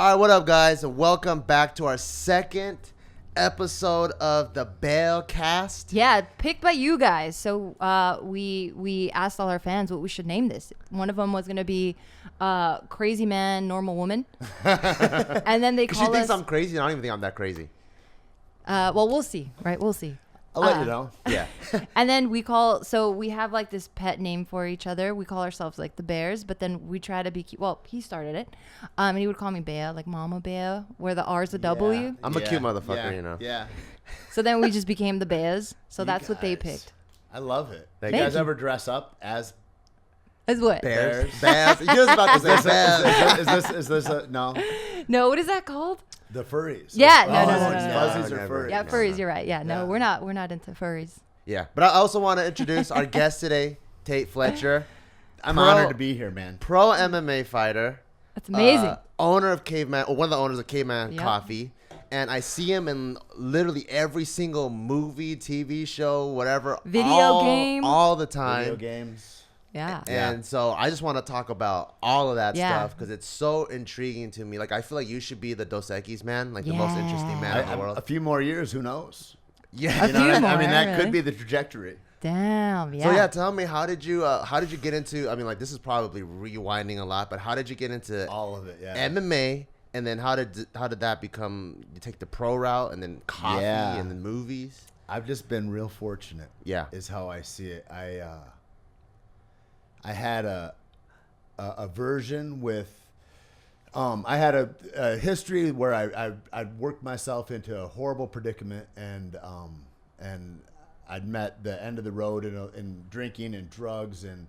All right, what up, guys? And welcome back to our second episode of the BeawCast. Yeah, picked by you guys. So we asked all our fans what we should name this. One of them was going to be Crazy Man, Normal Woman. And then they call us... She thinks I'm crazy. I don't even think I'm that crazy. Well, we'll see, right? We'll see. I'll let you know. Yeah. And then we have like this pet name for each other. We call ourselves like the Bears, but then we try to be cute. Well, he started it. And he would call me Bale, like Mama Bale, where the R's a W. I'm a cute motherfucker, you know. Yeah. So then we just became the Bears. So that's what they picked. I love it. Thank You you. guys ever dress up as As what? Bears. Bears. He was about to say bears. is this a no? No, what is that called? The furries. Yeah, Oh, no. Fuzzies No, or never. furries? Yeah, furries, you're right. Yeah, no, Yeah. we're not into furries. Yeah. But I also want to introduce our guest today, Tate Fletcher. I'm honored to be here, man. Pro MMA fighter. That's amazing. Owner of Caveman, or one of the owners of Caveman Yep. Coffee. And I see him in literally every single movie, TV show, whatever. Video game. All the time. Video games. Yeah. And so I just want to talk about all of that Yeah. stuff because it's so intriguing to me. Like, I feel like you should be the Dos Equis man, like the most interesting man in the world. A few more years, who knows? Yeah. A You know, few I more, mean, that really? could be the trajectory. Damn. Yeah. So yeah, tell me, how did you get into? I mean, like, this is probably rewinding a lot, but how did you get into All of it, yeah. MMA? And then how did that become? You take the pro route, and then coffee, Yeah. and then movies. I've just been real fortunate. Yeah. Is how I see it. I had a version with. I had a history where I'd worked myself into a horrible predicament, and I'd met the end of the road in drinking and drugs and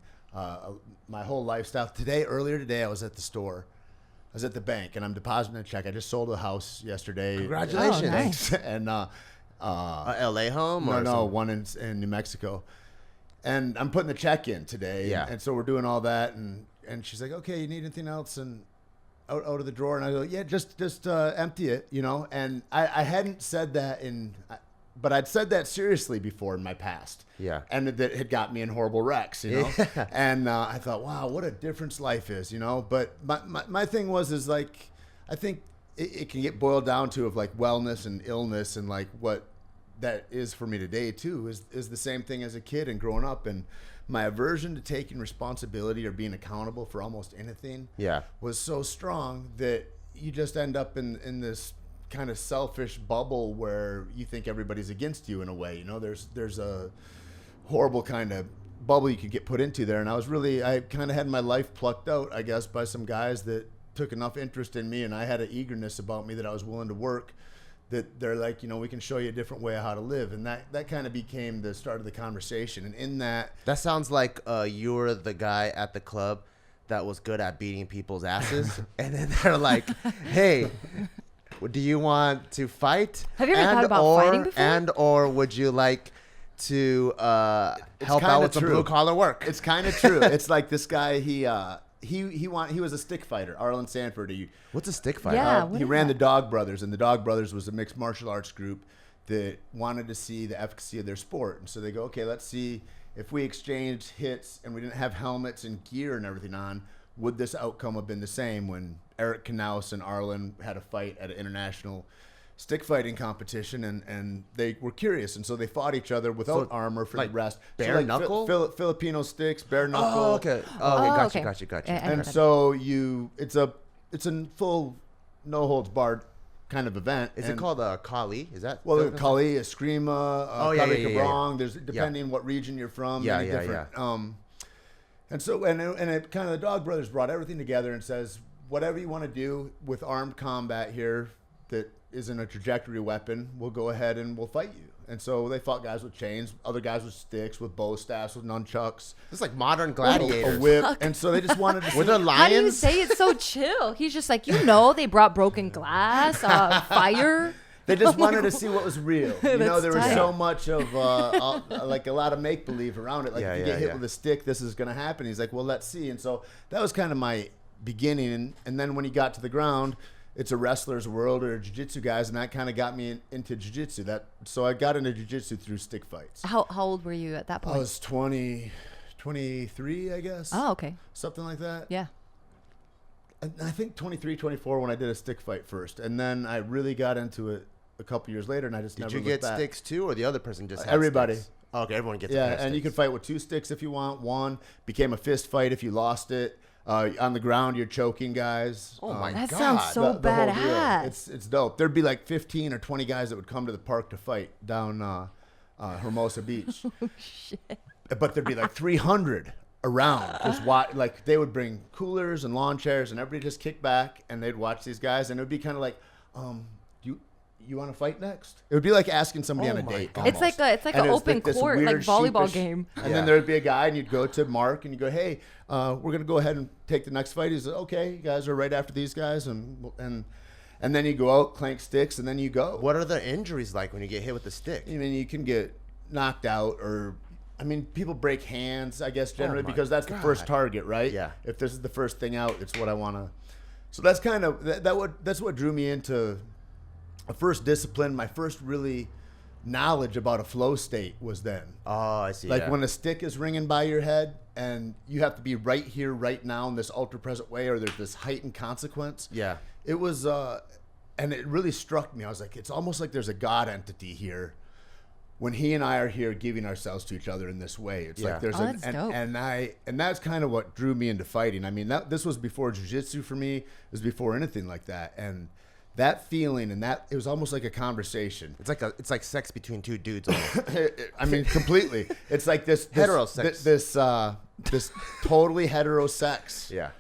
my whole lifestyle. Earlier today, I was at the store. I was at the bank, and I'm depositing a check. I just sold a house yesterday. Congratulations. Oh, nice. Thanks. And LA home? Or no, some- one in New Mexico. And I'm putting the check in today. Yeah. And so we're doing all that, and she's like, "Okay, you need anything else?" And out of the drawer, and I go, "Yeah, just empty it, you know." And I hadn't said that but I'd said that seriously before in my past. Yeah. And that had got me in horrible wrecks, you know. Yeah. And I thought, wow, what a difference life is, you know. But my thing was like, I think it can get boiled down to of like wellness and illness, and like what that is for me today too is the same thing as a kid and growing up, and my aversion to taking responsibility or being accountable for almost anything was so strong that you just end up in this kind of selfish bubble where you think everybody's against you in a way, you know. There's a horrible kind of bubble you could get put into there, and I kind of had my life plucked out, I guess, by some guys that took enough interest in me, and I had an eagerness about me that I was willing to work, that they're like, you know, we can show you a different way of how to live. And that kind of became the start of the conversation. And in that sounds like you were the guy at the club that was good at beating people's asses. And then they're like, hey, do you want to fight? Have you ever thought about fighting before? And or would you like to help out with some blue collar work? It's kind of true. It's like this guy, he was a stick fighter, Arlen Sanford. What's a stick fight? Yeah. He ran the Dog Brothers, and the Dog Brothers was a mixed martial arts group that wanted to see the efficacy of their sport. And so they go, okay, let's see if we exchanged hits and we didn't have helmets and gear and everything on, would this outcome have been the same? When Eric Knaus and Arlen had a fight at an international stick fighting competition, and they were curious, and so they fought each other without armor for like the rest. bare knuckle? Filipino sticks, bare knuckle. Oh, okay. Gotcha. And so it's a full no holds barred kind of event. Is it called Kali? Is that? Well, Kali, Eskrima, Kali Kabrong. There's depending what region you're from. Yeah. And so and it kind of, the Dog Brothers brought everything together and says, whatever you want to do with armed combat here that isn't a trajectory weapon, we'll go ahead and we'll fight you. And so they fought guys with chains, other guys with sticks, with bow staffs, with nunchucks. It's like modern gladiators. A whip. And so they just wanted to see. Were there lions? How do you say it's so chill? He's just like, they brought broken glass, fire. They just wanted to see what was real. You know, there was tight. so much of like a lot of make believe around it. Like if you get hit with a stick, this is going to happen. He's like, well, let's see. And so that was kind of my beginning. And then when he got to the ground, it's a wrestler's world or jiu-jitsu guys, and that kind of got me into jiu-jitsu. So I got into jiu-jitsu through stick fights. How old were you at that point? I was 23, I guess. Oh, okay. Something like that. Yeah. I think 23, 24 when I did a stick fight first. And then I really got into it a couple years later, and I just Did never you get looked back. sticks too, or the other person just had Everybody. sticks? Oh, okay, everyone gets Yeah, a pair of and you sticks. can fight with 2 sticks if you want. One became a fist fight if you lost it. On the ground, you're choking guys. Oh my That God. sounds so The whole deal. badass. It's dope. There'd be like 15 or 20 guys that would come to the park to fight down Hermosa Beach. Oh, shit. But there'd be like 300 around. Just like they would bring coolers and lawn chairs, and everybody just kick back and they'd watch these guys, and it would be kind of like, you want to fight next? It would be like asking somebody on a date. It's like an And it was open this court, like weird, volleyball sheepish- game. And then there'd be a guy, and you'd go to Mark, and you go, "Hey, we're gonna go ahead and take the next fight." He's like, "Okay, you guys are right after these guys," and then you go out, clank sticks, and then you go. What are the injuries like when you get hit with the stick? I mean, you can get knocked out, or I mean, people break hands, I guess, generally my because that's the first God. target, right? Yeah. If this is the first thing out, it's what I want to. So that's kind of that's what drew me into a first discipline. My first really knowledge about a flow state was then. Oh, I see. Like yeah. when a stick is ringing by your head and you have to be right here, right now in this ultra present way, or there's this heightened consequence. Yeah. It was, and it really struck me. I was like, it's almost like there's a God entity here when he and I are here giving ourselves to each other in this way. It's Yeah. like there's that's dope. and that's kind of what drew me into fighting. I mean, this was before jiu-jitsu for me. It was before anything like that. And that feeling and that it was almost like a conversation. It's like sex between two dudes. Almost. I mean, completely. It's like this Hetero sex. This totally hetero sex. Yeah.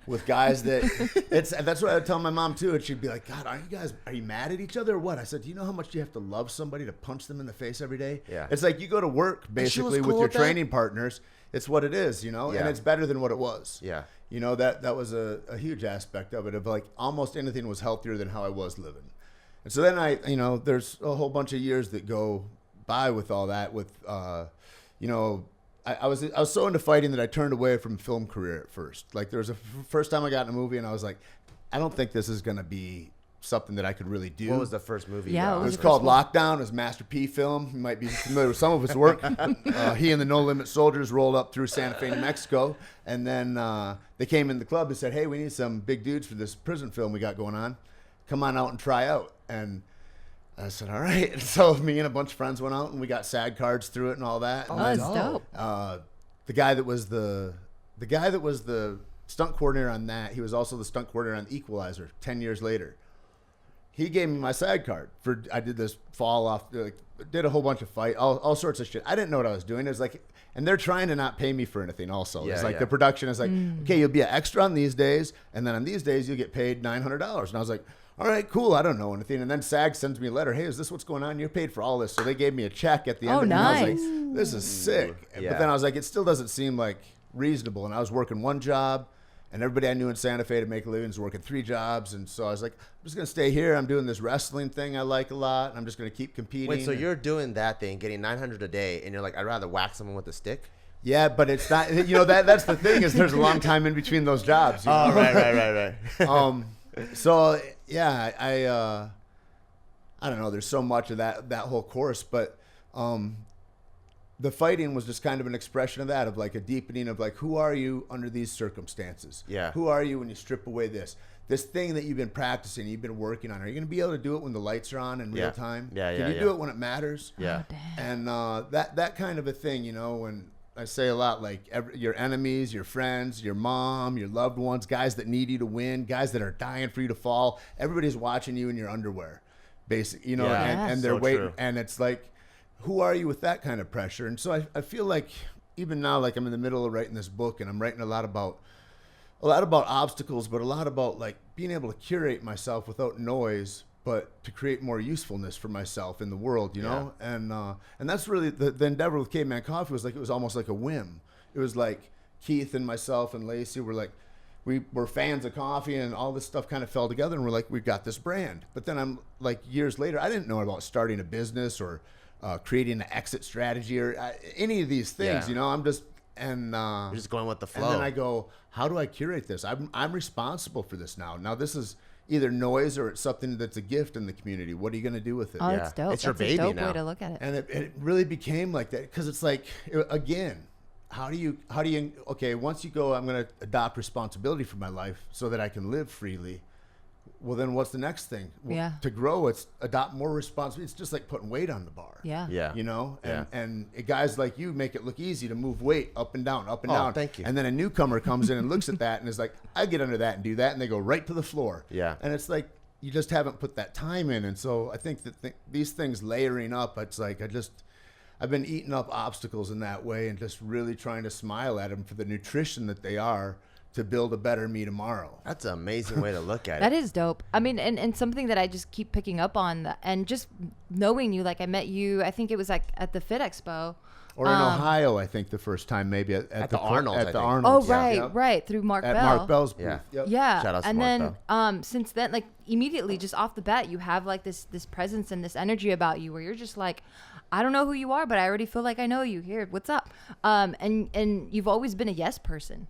With guys that's what I would tell my mom too, and she'd be like, "God, are you mad at each other or what?" I said, "Do you know how much you have to love somebody to punch them in the face every day?" Yeah. It's like you go to work she basically was with cool your with that? training partners. It's what it is, Yeah. and it's better than what it was. Yeah. That was a huge aspect of it. Of like almost anything was healthier than how I was living. And so then there's a whole bunch of years that go by with all that. With I was so into fighting that I turned away from film career at first. Like there was first time I got in a movie, and I was like, I don't think this is gonna be something that I could really do. What was the first movie? Yeah, you got? what It was the called first Lockdown. It was a Master P film. You might be familiar with some of his work. He and the No Limit Soldiers rolled up through Santa Fe, New Mexico. And then they came in the club and said, "Hey, we need some big dudes for this prison film we got going on. Come on out and try out." And I said, "All right." And so me and a bunch of friends went out, and we got SAG cards through it and all that. Oh, And that's dope. the guy that was the stunt coordinator on that, he was also the stunt coordinator on The Equalizer 10 years later. He gave me my SAG card I did this fall off, did a whole bunch of fight, all sorts of shit. I didn't know what I was doing. It was like, and they're trying to not pay me for anything also. Yeah, It's like yeah. the production is like, okay, you'll be an extra on these days, and then on these days you'll get paid $900. And I was like, all right, cool, I don't know anything. And then SAG sends me a letter, hey, is this what's going on? You're paid for all this. So they gave me a check at the end Oh, of it. And I was nice. like, this is sick. Yeah. But then I was like, it still doesn't seem like reasonable. And I was working one job, and everybody I knew in Santa Fe to make a living was working 3 jobs. And so I was like, I'm just going to stay here. I'm doing this wrestling thing I like a lot, and I'm just going to keep competing. Wait, so you're doing that thing, getting $900 a day, and you're like, I'd rather whack someone with a stick? Yeah, but it's not, that's the thing is there's a long time in between those jobs. Oh, right. So yeah, I don't know. There's so much of that whole course, but the fighting was just kind of an expression of that, of like a deepening of like, who are you under these circumstances? Yeah. Who are you when you strip away this thing that you've been practicing, you've been working on? Are you going to be able to do it when the lights are on in real time? Yeah, Can you do it when it matters? Yeah. Oh, damn. And that kind of a thing, when I say a lot, like your enemies, your friends, your mom, your loved ones, guys that need you to win, guys that are dying for you to fall. Everybody's watching you in your underwear, basically, Yeah. and they're So waiting. true. And it's like, who are you with that kind of pressure? And so I feel like even now, like I'm in the middle of writing this book, and I'm writing a lot about obstacles, but a lot about like being able to curate myself without noise, but to create more usefulness for myself in the world, and that's really the endeavor with Caveman Coffee. Was like, it was almost like a whim. It was like Keith and myself and Lacey were like, we were fans of coffee, and all this stuff kind of fell together, and we're like, we've got this brand. But then I'm like, years later, I didn't know about starting a business or creating an exit strategy or any of these things. Yeah. I'm just you're You're just going with the flow. and then I go, how do I curate this? I'm responsible for this now. Now this is either noise or it's something that's a gift in the community. What are you going to do with it? Oh, Yeah. that's dope. It's your That's a baby dope now. way to look at it. And it really became like that because it's like, again, how do you, okay, once you go, I'm going to adopt responsibility for my life so that I can live freely. Well, then what's the next thing? Well, Yeah. To grow, it's adopt more responsibility. It's just like putting weight on the bar. Yeah. Yeah. You know, Yeah. and guys like you make it look easy to move weight up and down, up and Oh, down. thank you. And then a newcomer comes in and looks at that and is like, I get under that and do that. And they go right to the floor. Yeah. And it's like, you just haven't put that time in. And so I think that these things layering up, it's like, I've been eating up obstacles in that way and just really trying to smile at them for the nutrition that they are to build a better me tomorrow. That's an amazing way to look at That it. is dope. I mean, and something that I just keep picking up on, and just knowing you, like I met you, I think it was like at the Fit Expo. Or in Ohio, I think the first time, maybe at the Arnold's, I At the think. Arnold's. Oh, right, Yep. right. Through Mark At Bell. Mark Bell's booth. Yeah. Yep. Yeah. Shout out to and Mark then since then, like immediately just off the bat, you have like this presence and this energy about you where you're just like, I don't know who you are, but I already feel like I know you. Here, what's up? And you've always been a yes person.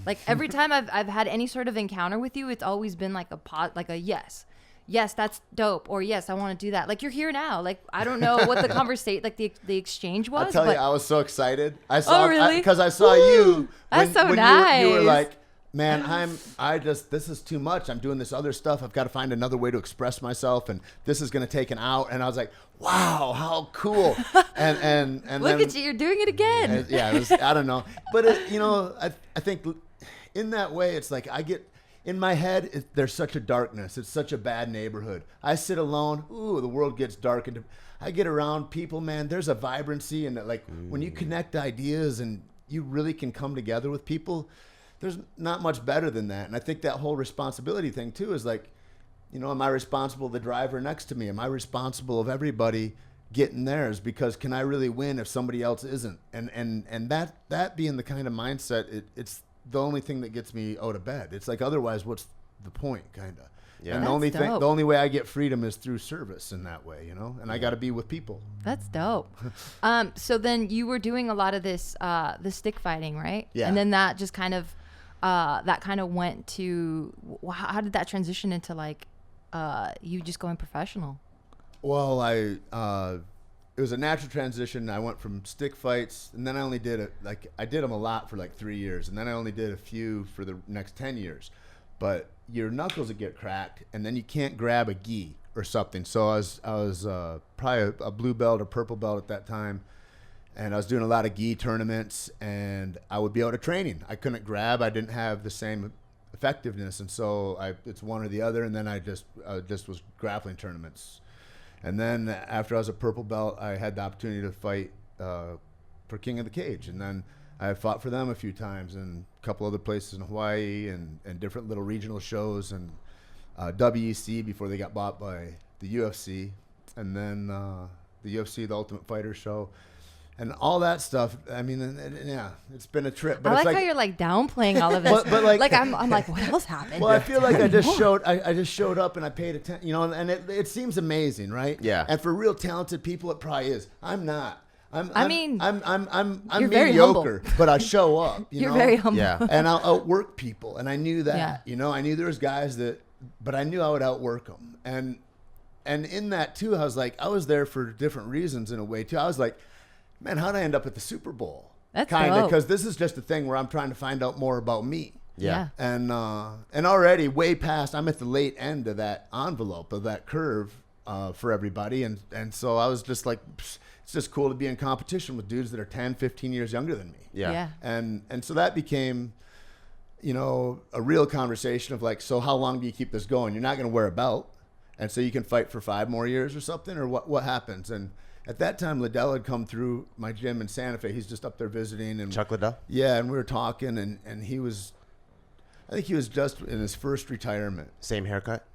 Like every time I've had any sort of encounter with you, it's always been like a yes. Yes, that's dope. Or yes, I want to do that. Like you're here now. Like I don't know what the conversation, like the exchange was. I'll tell but you, I was so excited. I saw, really? Because I saw Woo! you. That's so you were nice. like, man, this is too much. I'm doing this other stuff. I've got to find another way to express myself, and this is going to take an out. And I was like, wow, how cool. And look then, at you, you're doing it again. it was, I don't know. But, I think in that way, it's like in my head, there's such a darkness. It's such a bad neighborhood. I sit alone. Ooh, the world gets dark. And I get around people, man, there's a vibrancy. And like when you connect ideas and you really can come together with people, there's not much better than that. And I think that whole responsibility thing too is like, am I responsible of the driver next to me? Am I responsible of everybody getting theirs? Because can I really win if somebody else isn't? And that being the kind of mindset, it's the only thing that gets me out of bed. It's like, otherwise, what's the point, kind of? Yeah. And That's dope. the only way I get freedom is through service in that way, and I got to be with people. That's dope. So then you were doing a lot of this, the stick fighting, right? Yeah. And then that just kind of, went to, how did that transition into like, you just going professional? Well, it was a natural transition. I went from stick fights, and then I only did I did them a lot for like 3 years, and then I only did a few for the next 10 years. But your knuckles would get cracked, and then you can't grab a gi or something. So I was probably a blue belt or purple belt at that time, and I was doing a lot of gi tournaments, and I would be out of training. I couldn't grab. I didn't have the same effectiveness, and so it's one or the other. And then I just was grappling tournaments. And then after I was a purple belt, I had the opportunity to fight for King of the Cage. And then I fought for them a few times and a couple other places in Hawaii and different little regional shows and WEC before they got bought by the UFC. And then the UFC, the Ultimate Fighter show. And all that stuff. I mean, yeah, it's been a trip. But I it's like how you're like downplaying all of this. But like I'm like, what else happened? Well, I feel like I just showed up and I paid attention, and it seems amazing, right? Yeah. And for real talented people, it probably is. I'm not. I'm you're very mediocre, but I show up. You're very humble. Yeah. And I'll outwork people, and I knew that. Yeah. I knew there was guys but I knew I would outwork them, and in that too, I was like, I was there for different reasons in a way too. I was like, man, how'd I end up at the Super Bowl? That's kind of dope. because this is just a thing where I'm trying to find out more about me. Yeah. And already way past, I'm at the late end of that envelope of that curve for everybody. And so I was just like, it's just cool to be in competition with dudes that are 10, 15 years younger than me. Yeah. And so that became, a real conversation of like, so how long do you keep this going? You're not going to wear a belt. And so you can fight for 5 more years or something, or what happens? And at that time, Liddell had come through my gym in Santa Fe. He's just up there visiting. And Chuck Liddell? Yeah, and we were talking, and I think he was just in his first retirement. Same haircut?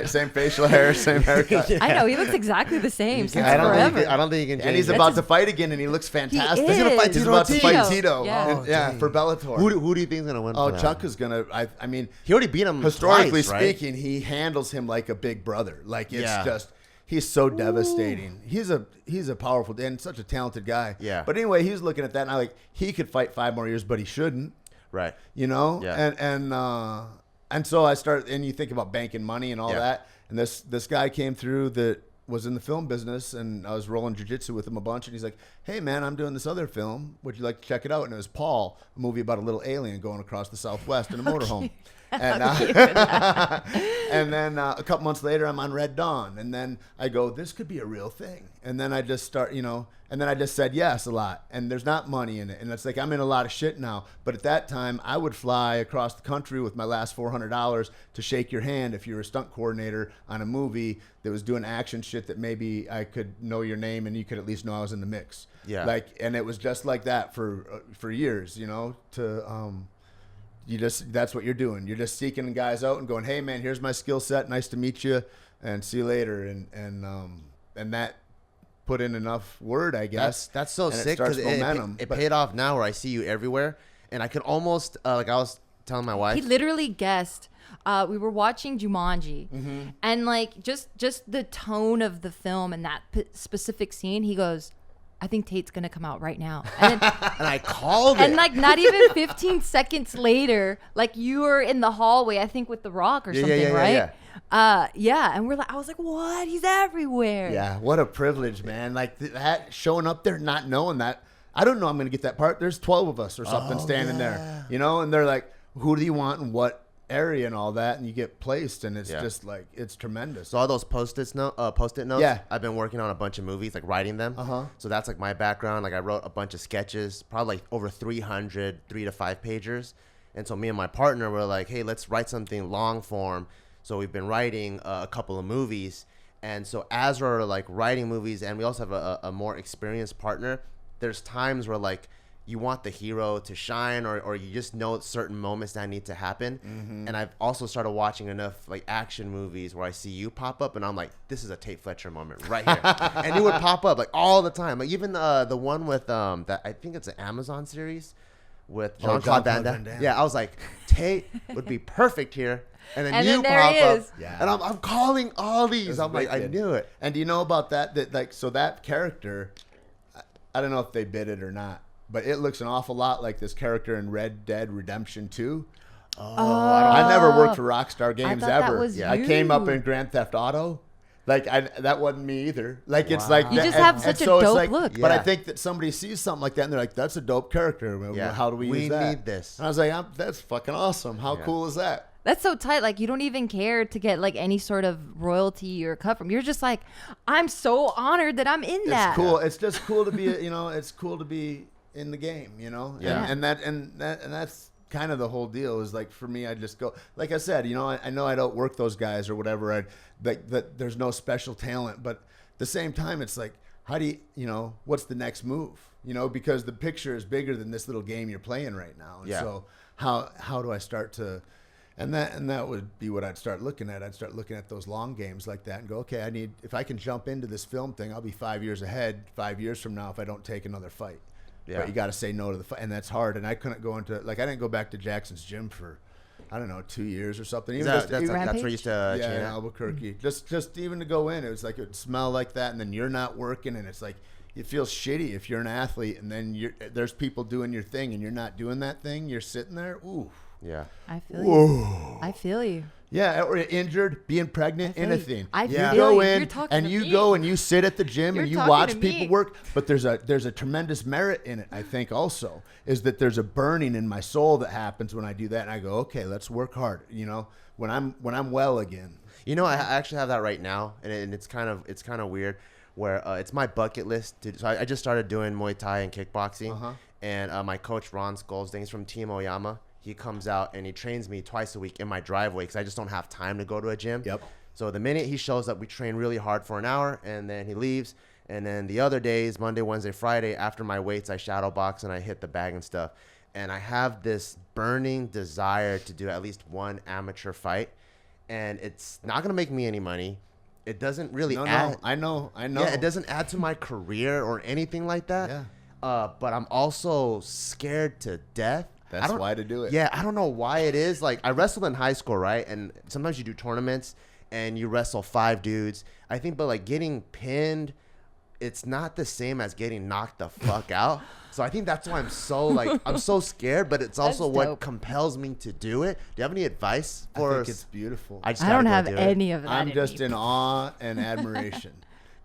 same facial hair, same haircut. I know he looks exactly the same since I forever. don't think you can change And he's it. about to fight again, and he looks fantastic. He's gonna fight He's Tito about to fight Tito. Tito. Yeah. Yeah, for Bellator. Who do you think is going to win? Oh, for that? Chuck is gonna. I mean, He already beat him historically twice, right? speaking, he handles him like a big brother. Like it's Yeah. just. He's so devastating. He's a powerful and such a talented guy. Yeah. But anyway, he was looking at that, and I like he could fight 5 more years, but he shouldn't. Right. Yeah. And so I started, and you think about banking money and all Yeah. that. And this guy came through that was in the film business, and I was rolling jiu-jitsu with him a bunch, and he's like, hey man, I'm doing this other film, would you like to check it out? And it was Paul, a movie about a little alien going across the Southwest in a motorhome. And, and then a couple months later, I'm on Red Dawn, and then I go, this could be a real thing. And then I just start, and then I just said yes a lot, and there's not money in it, and it's like I'm in a lot of shit now. But at that time, I would fly across the country with my last $400 to shake your hand if you're a stunt coordinator on a movie that was doing action shit that maybe I could know your name and you could at least know I was in the mix. Yeah. And it was just like that for years, that's what you're doing. You're just seeking guys out and going, hey man, here's my skill set. Nice to meet you, and see you later. And that put in enough word, I guess. That's so and sick because it paid off now where I see you everywhere, and I can almost like I was telling my wife. He literally guessed. We were watching Jumanji, and like just the tone of the film and that specific scene, he goes, I think Tate's gonna come out right now. And, then, and I called it. And like not even 15 seconds later, like you were in the hallway, I think with The Rock or something, right? And we're like, I was like, what? He's everywhere. Yeah, what a privilege, man. Like that showing up there, not knowing that. I don't know I'm gonna get that part. There's 12 of us or something standing there, and they're like, who do you want and what area and all that, and you get placed, and it's just like, it's tremendous. So all those post-it notes, I've been working on a bunch of movies, like writing them. So that's like my background. Like I wrote a bunch of sketches, probably like over 300 3 to 5 pagers. And so me and my partner were like, hey, let's write something long form. So we've been writing a couple of movies. And so as we're like writing movies, and we also have a more experienced partner, there's times where like you want the hero to shine, or you just know certain moments that need to happen. And I've also started watching enough like action movies where I see you pop up, and I'm like, this is a Tate Fletcher moment right here. And you would pop up like all the time. Like even the one with that, I think it's an Amazon series with Jean-Claude Van Damme. Yeah, I was like, Tate would be perfect here. And then you pop up, and I'm calling all these. I'm like, I knew it. And do you know about that? That like, so that character, I don't know if they bid it or not, but it looks an awful lot like this character in Red Dead Redemption 2. I never worked for Rockstar Games ever. I came up in Grand Theft Auto. Like that wasn't me either. Like it's like you just have such a dope look. But I think that somebody sees something like that and they're like, "That's a dope character. How do we use that? We need this." And I was like, "That's fucking awesome. How cool is that?" That's so tight. Like you don't even care to get like any sort of royalty or cut from. You're just like, I'm so honored that I'm in that. It's cool. It's just cool to be. It's cool to be in the game. Yeah. And that's kind of the whole deal. Is like for me, I just go. Like I said, I know I don't work those guys or whatever. That there's no special talent, but at the same time, it's like, how do you, what's the next move? Because the picture is bigger than this little game you're playing right now. And so how do I start to? And that would be what I'd start looking at. I'd start looking at those long games like that and go, okay, if I can jump into this film thing, I'll be 5 years ahead 5 years from now if I don't take another fight. Yeah. But you got to say no to the fight, and that's hard. And I couldn't go into, like, I didn't go back to Jackson's gym for, I don't know, 2 years or something. That's where you used to train in Albuquerque. Just even to go in, it was like, it would smell like that, and then you're not working, and it's like, it feels shitty if you're an athlete, and then there's people doing your thing, and you're not doing that thing. You're sitting there. Ooh. Yeah. I feel you. I feel you. Yeah, or injured, being pregnant, anything. I feel you go you. in You're talking and to you me. go and you sit at the gym You're and you talking watch to people me. work. But there's a tremendous merit in it. I think also is that there's a burning in my soul that happens when I do that, and I go, okay, let's work hard. When I'm well again. I actually have that right now, and it's kind of weird. Where it's my bucket list. So I just started doing Muay Thai and kickboxing, and my coach Ron Skolsding, he's from Team Oyama. He comes out and he trains me twice a week in my driveway because I just don't have time to go to a gym. Yep. So the minute he shows up, we train really hard for an hour, and then he leaves. And then the other days, Monday, Wednesday, Friday, after my weights, I shadow box and I hit the bag and stuff. And I have this burning desire to do at least one amateur fight, and it's not gonna make me any money. It doesn't really add. No, I know. Yeah, it doesn't add to my career or anything like that. Yeah. But I'm also scared to death. That's why to do it. Yeah, I don't know why it is. Like, I wrestled in high school, right? And sometimes you do tournaments and you wrestle 5 dudes. I think, but like getting pinned, it's not the same as getting knocked the fuck out. So I think that's why I'm so scared, but it's also what compels me to do it. Do you have any advice for us? I think it's beautiful. I don't have any of that. I'm just in awe and admiration.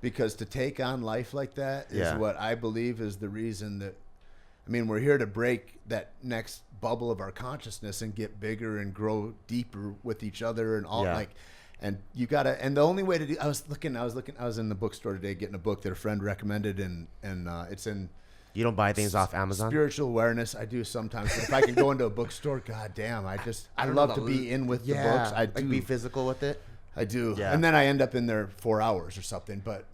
because to take on life like that is what I believe is the reason that, I mean, we're here to break that next bubble of our consciousness and get bigger and grow deeper with each other and all like, and you gotta, and the only way to do, I was in the bookstore today getting a book that a friend recommended, and it's in. You don't buy things off Amazon? Spiritual awareness, I do sometimes. But if I can go into a bookstore, god damn, I love to be in with the books. I do. Like be physical with it? I do. Yeah. And then I end up in there 4 hours or something. But,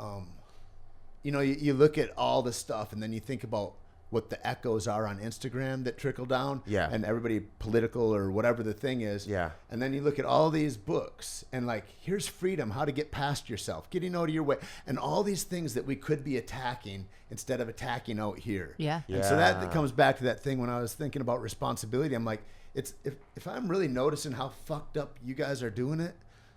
you know, you look at all the stuff and then you think about what the echoes are on Instagram that trickle down. Yeah. And everybody political or whatever the thing is. Yeah. And then you look at all these books and like, here's freedom, how to get past yourself, getting out of your way, and all these things that we could be attacking instead of attacking out here. Yeah. And so that comes back to that thing when I was thinking about responsibility. I'm like, it's if I'm really noticing how fucked up you guys are doing it,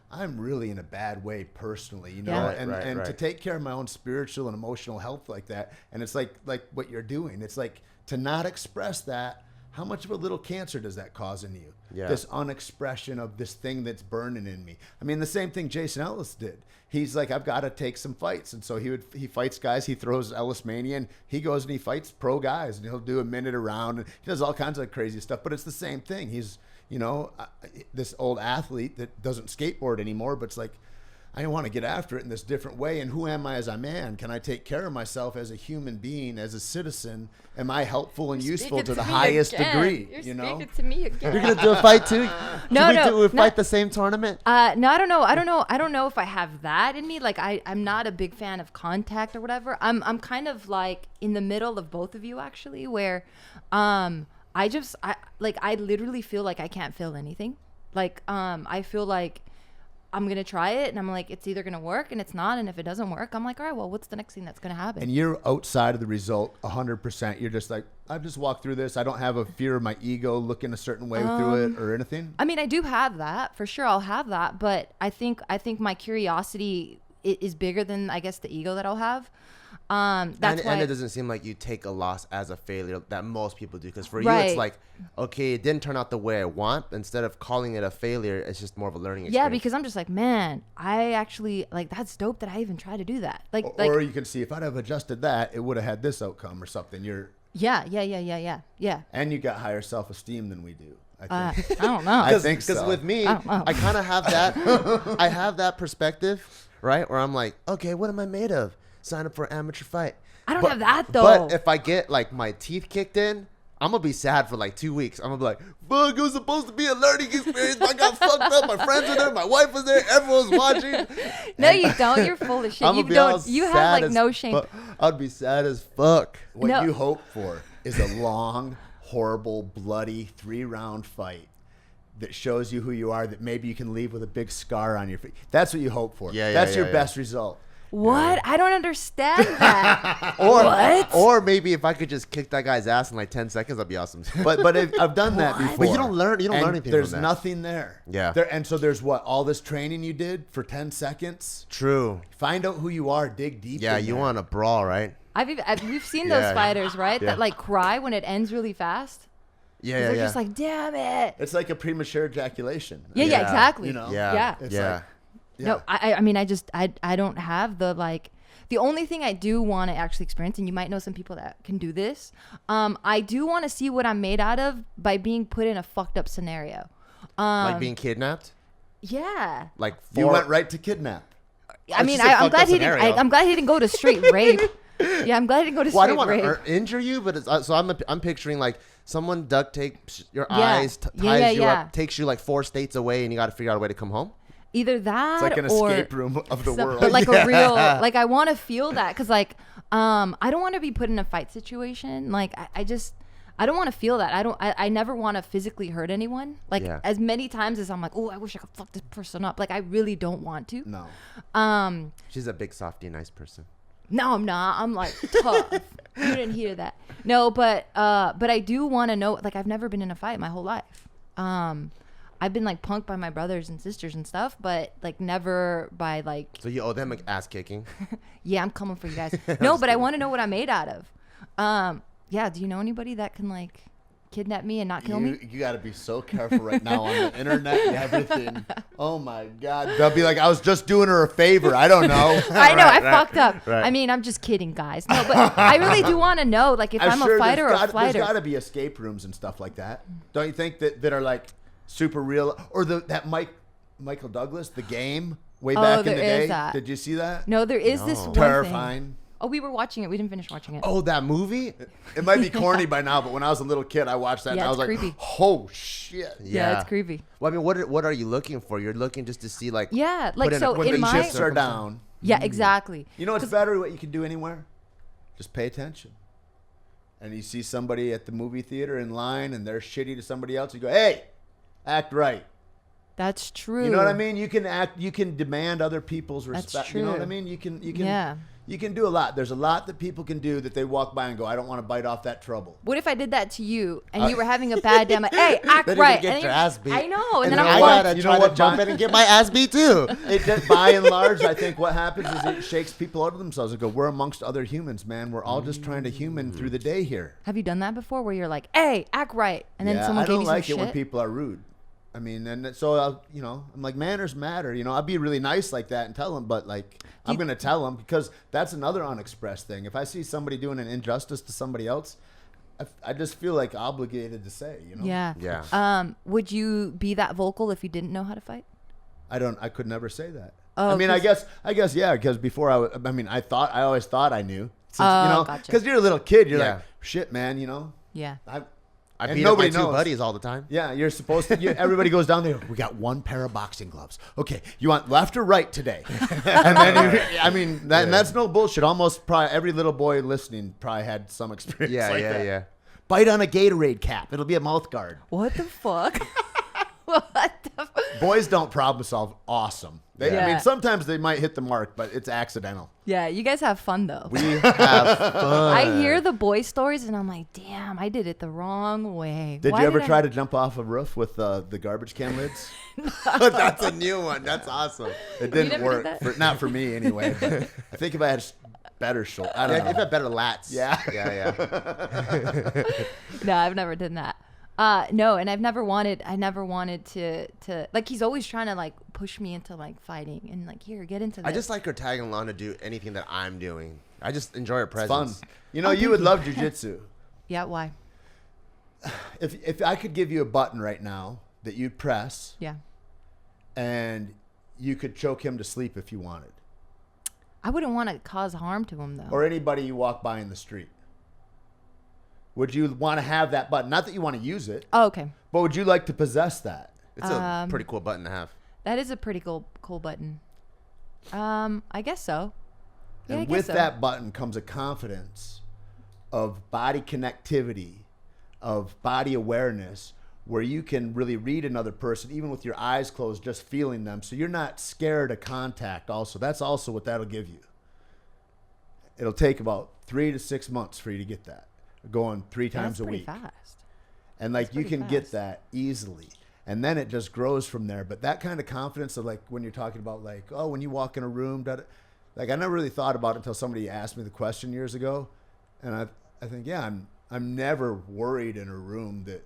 I'm really in a bad way personally, you know, and to take care of my own spiritual and emotional health like that. And it's like what you're doing. It's like to not express that. How much of a little cancer does that cause in you? Yeah. This unexpression of this thing that's burning in me. I mean, the same thing Jason Ellis did. He's like, I've got to take some fights. And so he fights guys. He throws Ellis Mania and he goes and he fights pro guys and he'll do a minute a round and he does all kinds of crazy stuff. But it's the same thing. He's, you know, this old athlete that doesn't skateboard anymore, but it's like, I want to get after it in this different way. And who am I as a man? Can I take care of myself as a human being, as a citizen? Am I helpful and useful to the highest degree? You're speaking to me again. You're gonna do a fight too? Do we fight the same tournament? No, I don't know. I don't know if I have that in me. Like I'm not a big fan of contact or whatever. I'm kind of like in the middle of both of you actually, where I literally feel like I can't feel anything. Like I feel like I'm going to try it and I'm like, it's either going to work and it's not. And if it doesn't work, I'm like, all right, well, what's the next thing that's going to happen? And you're outside of the result 100%. You're just like, I've just walked through this. I don't have a fear of my ego looking a certain way through it or anything. I mean, I do have that for sure. I'll have that. But I think my curiosity is bigger than, I guess, the ego that I'll have. That's and it doesn't seem like you take a loss as a failure that most people do, because for you it's like, okay, it didn't turn out the way I want. Instead of calling it a failure, it's just more of a learning experience. Yeah, because I'm just like, man, I actually like, that's dope that I even tried to do that. Or you can see, if I'd have adjusted that, it would have had this outcome or something. Yeah. And you got higher self-esteem than we do. I think. I don't know. I think so. Because with me, I kind of have that. I have that perspective, right? Where I'm like, okay, what am I made of? Sign up for an amateur fight. I don't have that though. But if I get like my teeth kicked in, I'm gonna be sad for like 2 weeks. I'm gonna be like, fuck, it was supposed to be a learning experience. I got fucked up. My friends were there. My wife was there. Everyone was watching. No, you don't. You're full of shit. You have like no shame. I'd be sad as fuck. What you hope for is a long, horrible, bloody 3-round fight that shows you who you are, that maybe you can leave with a big scar on your face. That's what you hope for. That's your best result. What? I don't understand that. Or maybe if I could just kick that guy's ass in like 10 seconds, that'd be awesome. But I've done that before. But you don't learn anything. There's from that. nothing there. Yeah. And so there's all this training you did for 10 seconds. True. Find out who you are. Dig deep. Yeah, you want to brawl, right? We've seen those fighters, right? That like cry when it ends really fast. Yeah. They're just like, damn it. It's like a premature ejaculation. Yeah, exactly. You know? Yeah. It's like, no, I mean, I don't have the like. The only thing I do want to actually experience, and you might know some people that can do this, I do want to see what I'm made out of by being put in a fucked up scenario. Like being kidnapped? Yeah. Like you went right to kidnap. I mean, I'm glad he didn't. I'm glad he didn't go to straight rape. Yeah, I'm glad he didn't go to straight rape. Well, I don't want to injure you, but so I'm picturing like someone duct tapes your eyes, ties you up, takes you like 4 states away, and you got to figure out a way to come home. Either that, it's like an escape room of the world, but like a real, like I want to feel that, because like I don't want to be put in a fight situation. Like I don't want to feel that. I never want to physically hurt anyone. Like as many times as I'm like, oh, I wish I could fuck this person up. Like I really don't want to. No. She's a big softy, nice person. No, I'm not. I'm like tough. You didn't hear that. No, but I do want to know. Like I've never been in a fight my whole life. I've been like punked by my brothers and sisters and stuff, but like never by like. So you owe them an ass kicking. Yeah, I'm coming for you guys. No, but I want to know what I'm made out of. Yeah. Do you know anybody that can like kidnap me and not kill me? You got to be so careful right now on the internet and everything. Oh my God. They'll be like, I was just doing her a favor. I don't know. I know. I fucked up. Right. I mean, I'm just kidding, guys. No, but I really do want to know, like, if I'm a fighter or a flighter. There's got to be escape rooms and stuff like that. Don't you think that are like super real? Or that Michael Douglas, The Game, way back in the day. That. Did you see that? No, there is this one terrifying thing. Oh, we were watching it. We didn't finish watching it. Oh, that movie? It might be corny by now, but when I was a little kid, I watched that and I was creepy. like, oh, shit. Yeah, it's creepy. Well, I mean, what are you looking for? You're looking just to see, like... Yeah, like, so when in the chips are down. Yeah, exactly. You know what's better, what you can do anywhere? Just pay attention. And you see somebody at the movie theater in line and they're shitty to somebody else, you go, hey, act right. That's true. You know what I mean? You can demand other people's respect. That's true. You know what I mean? You can do a lot. There's a lot that people can do that they walk by and go, I don't want to bite off that trouble. What if I did that to you and you were having a bad day? I'm like, hey, act then right. You get your ass beat. I know. And then I gotta try to jump in and get my ass beat too. By and large, I think what happens is it shakes people out of themselves and go, we're amongst other humans, man. We're all just trying to human through the day here. Have you done that before where you're like, hey, act right. And then someone gave you some shit? I don't like it when people are rude. I mean, and so, I'm like, manners matter. I'll be really nice like that and tell them, but like, I'm going to tell them because that's another unexpressed thing. If I see somebody doing an injustice to somebody else, I just feel like obligated to say, Yeah. Yeah. Would you be that vocal if you didn't know how to fight? I could never say that. Oh, I mean, I guess, yeah, because before I always thought I knew. Since, gotcha. Because you're a little kid, you're like, shit, man, Yeah. I beat up my two buddies all the time. Yeah, you're supposed to. Everybody goes down there. We got one pair of boxing gloves. Okay, you want left or right today? And then, and that's no bullshit. Almost probably every little boy listening probably had some experience like that. Yeah. Bite on a Gatorade cap. It'll be a mouth guard. What the fuck? Boys don't problem solve awesome. I mean, sometimes they might hit the mark, but it's accidental. Yeah, you guys have fun, though. We have fun. I hear the boy stories, and I'm like, damn, I did it the wrong way. Did you ever try to jump off a roof with the garbage can lids? No. That's a new one. That's awesome. It didn't work. Not for me, anyway. But I think if I had better shoulders. I don't know. If I had better lats. Yeah. Yeah. No, I've never done that. No, and I never wanted to like, he's always trying to like push me into like fighting and like, here, get into this. I just like her tagging along to do anything that I'm doing. I just enjoy her presence. It's fun. You would love jujitsu. Yeah, why? If I could give you a button right now that you'd press. Yeah. And you could choke him to sleep if you wanted. I wouldn't want to cause harm to him though. Or anybody you walk by in the street. Would you want to have that button? Not that you want to use it. Oh, okay. But would you like to possess that? It's a pretty cool button to have. That is a pretty cool button. I guess so. Yeah, and with that button comes a confidence of body connectivity, of body awareness, where you can really read another person, even with your eyes closed, just feeling them. So you're not scared of contact also. That's also what that'll give you. It'll take about 3 to 6 months for you to get that. Going 3 times a week. That's pretty fast. And like you can get that easily. And then it just grows from there. But that kind of confidence of like when you're talking about like, oh, when you walk in a room, like I never really thought about it until somebody asked me the question years ago. And I think, yeah, I'm never worried in a room that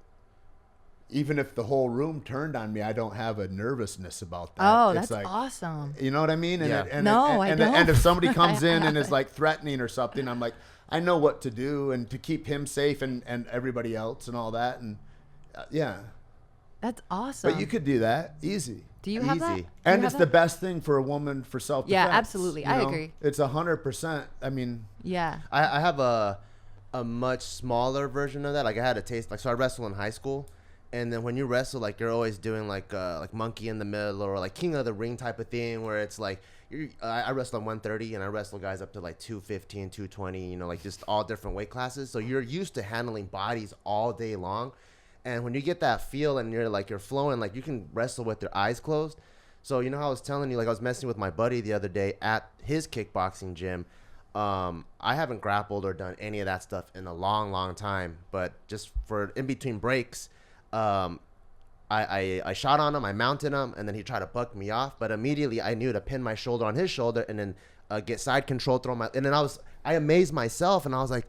even if the whole room turned on me, I don't have a nervousness about that. Oh, it's that's like, awesome. You know what I mean? And yeah. I don't. And if somebody comes in and is like threatening or something, I'm like, I know what to do and to keep him safe and everybody else and all that. And yeah. That's awesome. But you could do that easy. Do you have that? And it's the best thing for a woman for self-defense. Yeah, absolutely. I agree. It's 100%. I mean. Yeah. I have a much smaller version of that. Like I had a taste. Like, so I wrestled in high school. And then when you wrestle, like you're always doing like monkey in the middle or like king of the ring type of thing where it's like I wrestle at 130 and I wrestle guys up to like 215, 220, like just all different weight classes. So you're used to handling bodies all day long. And when you get that feel and you're flowing, like you can wrestle with your eyes closed. So you know how I was telling you, like I was messing with my buddy the other day at his kickboxing gym. I haven't grappled or done any of that stuff in a long, long time. But just for in between breaks, I shot on him, I mounted him, and then he tried to buck me off. But immediately I knew to pin my shoulder on his shoulder and then get side control, and then I amazed myself and I was like,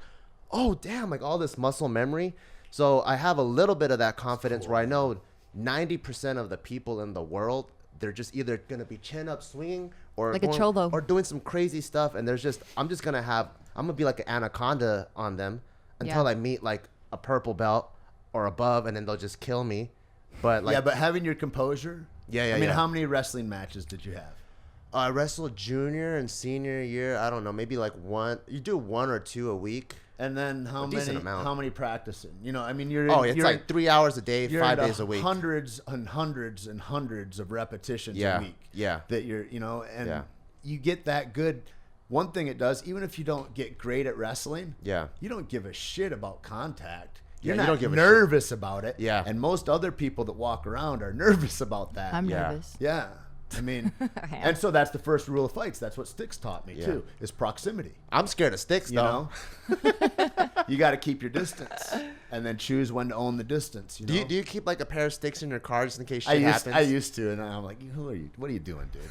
oh damn, like all this muscle memory. So I have a little bit of that confidence where I know 90% of the people in the world, they're just either going to be chin up swinging or like a cholo or doing some crazy stuff. And I'm just going to be like an anaconda on them until I meet like a purple belt or above, and then they'll just kill me. But like, but having your composure. Yeah. I mean, how many wrestling matches did you have? I wrestled junior and senior year. I don't know, maybe like one. You do 1 or 2 a week. And then how many practicing? You know, I mean, it's like 3 hours a day, 5 days a week. Hundreds and hundreds and hundreds of repetitions a week. Yeah. That you get that good. One thing it does, even if you don't get great at wrestling, you don't give a shit about contact. You're not nervous about it. Yeah. And most other people that walk around are nervous about that. I'm nervous. Yeah. I mean, and so that's the first rule of fights. That's what Sticks taught me too, is proximity. I'm scared of sticks, though. You got to keep your distance and then choose when to own the distance. You know? Do you keep like a pair of sticks in your car just in case shit happens? I used to, and I'm like, who are you? What are you doing, dude?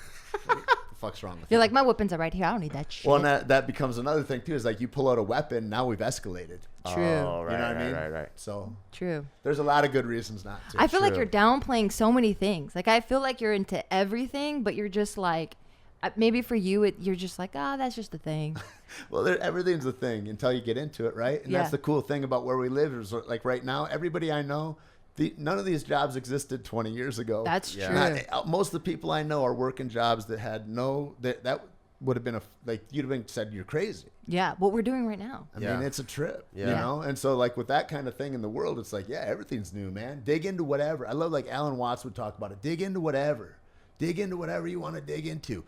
What the fuck's wrong with you? You're like, my weapons are right here. I don't need that shit. Well, and that becomes another thing too. Is like you pull out a weapon. Now we've escalated. True. Oh, right, you know what I mean? Right. So true. There's a lot of good reasons not to. I feel like you're downplaying so many things. Like I feel like you're into everything, but you're just like, maybe for you, you're just like, that's just the thing. Well, everything's a thing until you get into it, right? And that's the cool thing about where we live is like right now, everybody I know, none of these jobs existed 20 years ago. That's true. Most of the people I know are working jobs that had that would have been you'd have been said you're crazy. Yeah, what we're doing right now. I mean, it's a trip, you know? And so like with that kind of thing in the world, it's like, everything's new, man. Dig into whatever. I love like Alan Watts would talk about it. Dig into whatever. Dig into whatever you want to dig into.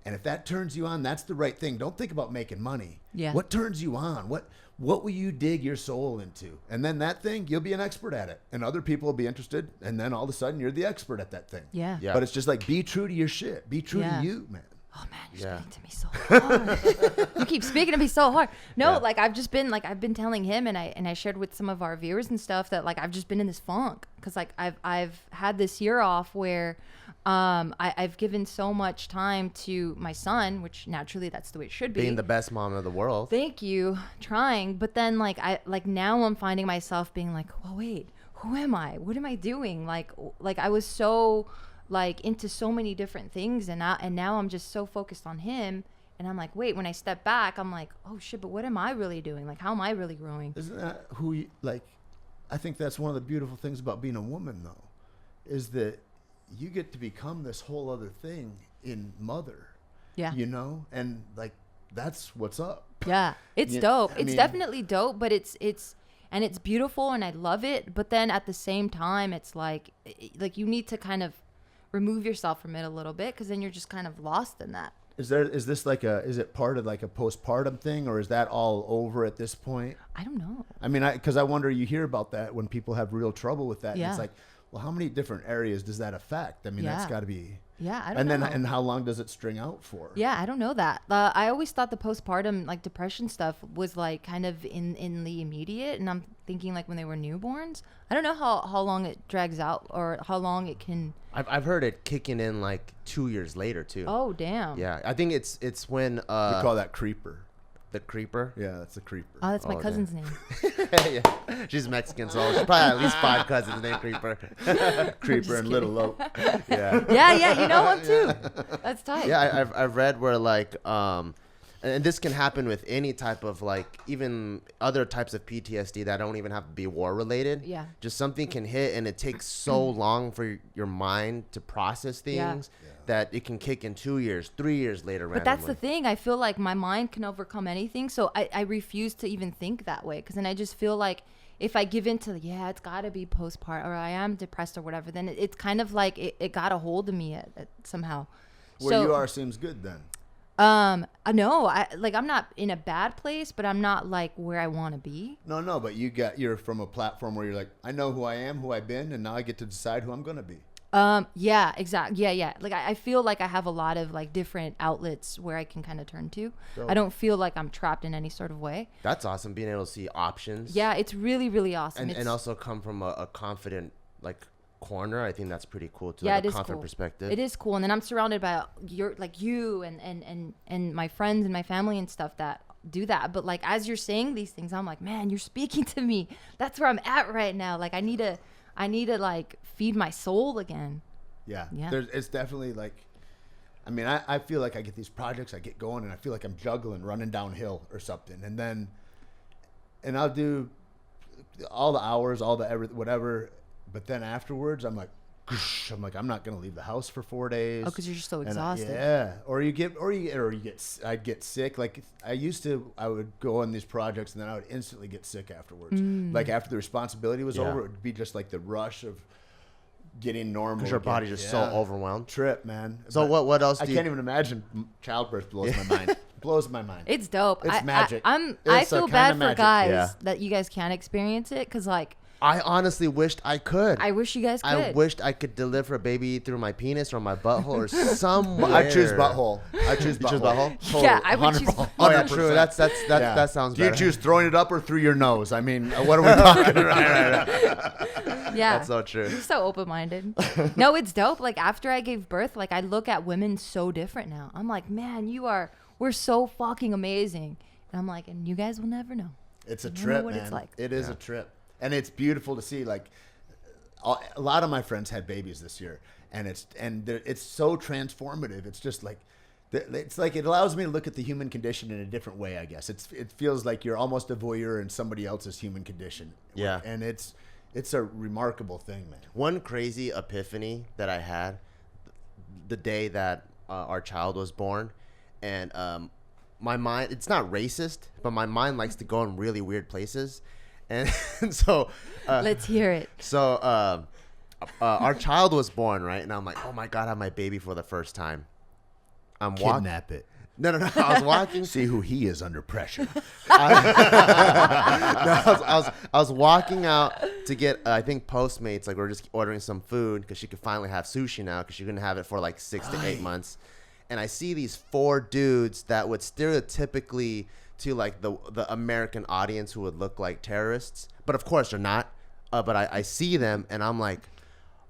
And if that turns you on, that's the right thing. Don't think about making money. Yeah. What turns you on? What will you dig your soul into? And then that thing, you'll be an expert at it. And other people will be interested. And then all of a sudden, you're the expert at that thing. Yeah. But it's just like, be true to your shit. Be true to you, man. Oh man, you're speaking to me so hard. You keep speaking to me so hard. No, like I've been telling him, and I shared with some of our viewers and stuff that like I've just been in this funk because like I've had this year off where I've given so much time to my son, which naturally that's the way it should be. Being the best mom in the world. Thank you, trying. But then like now I'm finding myself being like, well, wait, who am I? What am I doing? Like I was so like into so many different things, and now I'm just so focused on him, and I'm like, wait, when I step back, I'm like, oh shit, but what am I really doing? Like, how am I really growing? Isn't that who you like? I think that's one of the beautiful things about being a woman, though, is that you get to become this whole other thing in mother. Yeah. You know, and like that's what's up. Yeah, it's dope. It's definitely dope, but it's beautiful, and I love it. But then at the same time, it's like you need to kind of remove yourself from it a little bit, because then you're just kind of lost in that. Is it part of like a postpartum thing, or is that all over at this point? I don't know. I mean, because I wonder, you hear about that when people have real trouble with that. Yeah. And it's like, well, how many different areas does that affect? I mean, that's got to be. Yeah, I don't know. And how long does it string out for? Yeah, I don't know that. I always thought the postpartum like depression stuff was like kind of in the immediate, and I'm thinking like when they were newborns. I don't know how long it drags out or how long it can. I've heard it kicking in like 2 years later too. Oh damn. Yeah, I think it's when we call that creeper. The creeper? Yeah, that's a creeper. Oh, that's my cousin's name. Yeah. She's Mexican, so she's probably at least 5 cousins named Creeper. Creeper and Little Lope. Yeah. Yeah, you know one too. That's tight. Yeah, I've read where like and this can happen with any type of like even other types of PTSD that don't even have to be war related. Yeah. Just something can hit and it takes so long for your mind to process things. Yeah. That it can kick in 2 years, 3 years later. But that's the thing. I feel like my mind can overcome anything. So I refuse to even think that way. Because then I just feel like if I give in to, it's got to be postpartum or I am depressed or whatever, then it's kind of like it got a hold of me somehow. Where you are seems good then. No, I'm not in a bad place, but I'm not like where I want to be. No, but you're from a platform where you're like, I know who I am, who I've been, and now I get to decide who I'm going to be. Yeah, exactly. Yeah. Like I feel like I have a lot of like different outlets where I can kind of turn to. So, I don't feel like I'm trapped in any sort of way. That's awesome. Being able to see options. Yeah, it's really, really awesome. And also come from a confident like corner. I think that's pretty cool too. Yeah, like it a is confident cool. perspective. It is cool. And then I'm surrounded by you and my friends and my family and stuff that do that. But like, as you're saying these things, I'm like, man, you're speaking to me. That's where I'm at right now. Like, I need to like feed my soul again. Yeah. It's definitely like, I mean, I feel like I get these projects, I get going, and I feel like I'm juggling, running downhill or something. And I'll do all the hours, all the whatever. But then afterwards, I'm like, I'm not going to leave the house for 4 days. Oh, because you're just so exhausted. I'd get sick. Like I would go on these projects and then I would instantly get sick afterwards. Like after the responsibility was over, it would be just like the rush of getting normal. Because your body's just so overwhelmed. Trip, man. So what else? I can't even imagine. Childbirth blows my mind. Blows my mind. It's dope. It's magic. I feel bad for guys that you guys can't experience it, because like, I honestly wished I could. I wish you guys could. I wished I could deliver a baby through my penis or my butthole or somewhere. I choose butthole. I choose butthole. Totally. Yeah, I would choose. Oh yeah, true. That sounds better. Do you choose throwing it up or through your nose? I mean, what are we talking about? Yeah, that's so true. You're so open-minded. No, it's dope. Like after I gave birth, like I look at women so different now. I'm like, man, we're so fucking amazing. And I'm like, and you guys will never know. It's a trip, man. It's like. It is a trip. And it's beautiful to see. Like a lot of my friends had babies this year, and it's so transformative. It's just like it allows me to look at the human condition in a different way. I guess it feels like you're almost a voyeur in somebody else's human condition. Yeah, and it's a remarkable thing, man. One crazy epiphany that I had the day that our child was born, and my mind, it's not racist, but my mind likes to go in really weird places. And so let's hear it. So our child was born, right? And I'm like, oh my God, I have my baby for the first time. Kidnap it. No. I was walking. See who he is under pressure. I was walking out to get, I think, Postmates. Like, we were just ordering some food because she could finally have sushi now because she couldn't have it for like 6 to 8 months. And I see these 4 dudes that would stereotypically to like the American audience who would look like terrorists, but of course they're not. But I see them and I'm like,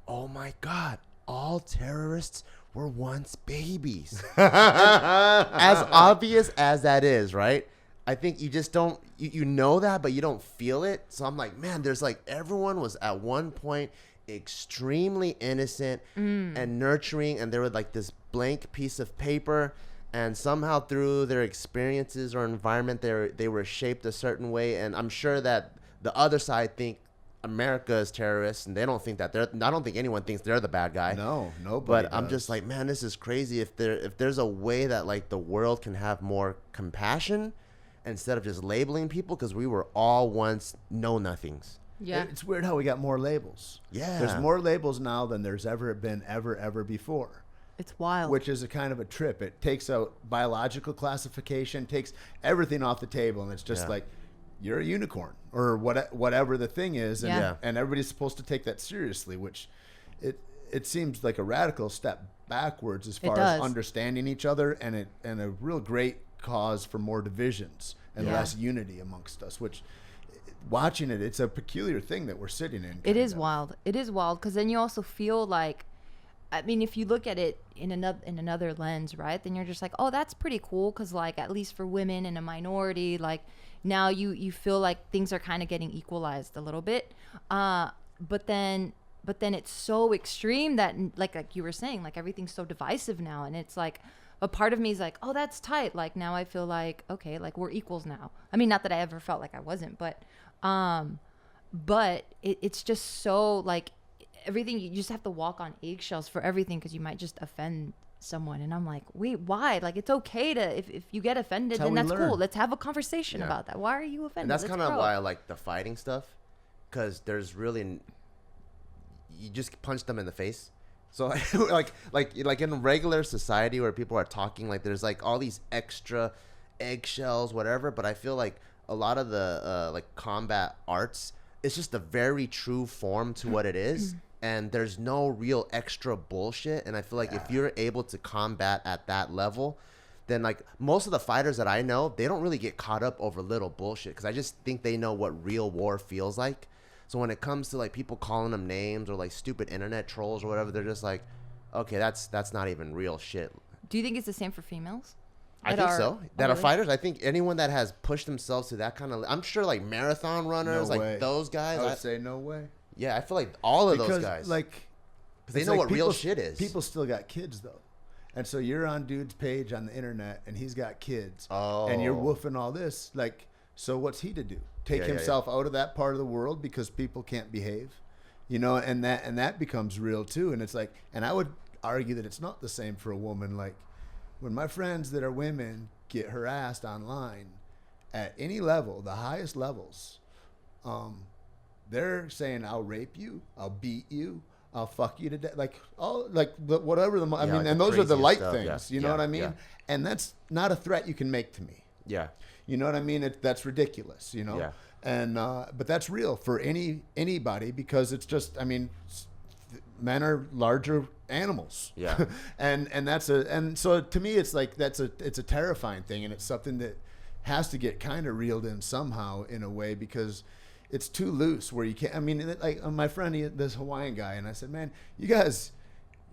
oh my God, all terrorists were once babies. As obvious as that is, right? I think you just don't, you know that, but you don't feel it. So I'm like, man, there's like, everyone was at one point extremely innocent and nurturing, and they were like this blank piece of paper. And somehow through their experiences or environment, they were shaped a certain way. And I'm sure that the other side think America is terrorists, and they don't think that I don't think anyone thinks they're the bad guy. No, nobody. But does. I'm just like, man, this is crazy. If there's a way that like the world can have more compassion instead of just labeling people, because we were all once know-nothings. Yeah, it's weird how we got more labels. Yeah, there's more labels now than there's ever been ever before. It's wild. Which is a kind of a trip. It takes out biological classification, takes everything off the table, and it's just like, you're a unicorn or whatever the thing is, and everybody's supposed to take that seriously, which it seems like a radical step backwards as far as understanding each other, and a real great cause for more divisions and less unity amongst us, which watching it's a peculiar thing that we're sitting in. It is wild. It is wild, because then you also feel like, I mean, if you look at it in another lens, right, then you're just like, oh, that's pretty cool, because like, at least for women and a minority, like now you feel like things are kind of getting equalized a little bit, but then it's so extreme that like you were saying, like everything's so divisive now, and it's like a part of me is like, oh, that's tight. Like now I feel like, okay, like we're equals now. I mean, not that I ever felt like I wasn't, but it's just so like, everything, you just have to walk on eggshells for everything, because you might just offend someone. And I'm like, wait, why? Like, it's okay to, if you get offended, then that's cool. Let's have a conversation about that. Why are you offended? And that's kind of why I like the fighting stuff, because there's really, you just punch them in the face. So like in regular society where people are talking, like there's like all these extra eggshells, whatever. But I feel like a lot of the like combat arts, it's just a very true form to what it is. And there's no real extra bullshit. And I feel like if you're able to combat at that level, then like most of the fighters that I know, they don't really get caught up over little bullshit, because I just think they know what real war feels like. So when it comes to like people calling them names or like stupid internet trolls or whatever, they're just like, okay, that's not even real shit. Do you think it's the same for females? I think so. That are fighters. I think anyone that has pushed themselves to that kind of. I'm sure like marathon runners, those guys. I would say no way. Yeah, I feel like all of those guys. Like, because they know what real shit is. People still got kids though, and so you're on dude's page on the internet, and he's got kids, and you're woofing all this. Like, so what's he to do? Take himself out of that part of the world because people can't behave, and that becomes real too. And it's like, and I would argue that it's not the same for a woman. Like, when my friends that are women get harassed online at any level, the highest levels, they're saying, I'll rape you, I'll beat you, I'll fuck you to death. Like, whatever I mean, and those are the light things, you know what I mean? Yeah. And that's not a threat you can make to me. Yeah. You know what I mean? That's ridiculous, Yeah. And, but that's real for anybody because it's just, I mean, men are larger animals. Yeah. and so to me it's like it's a terrifying thing, and it's something that has to get kind of reeled in somehow in a way because it's too loose where you can't. I mean, like my friend, this Hawaiian guy, and I said, man, you guys,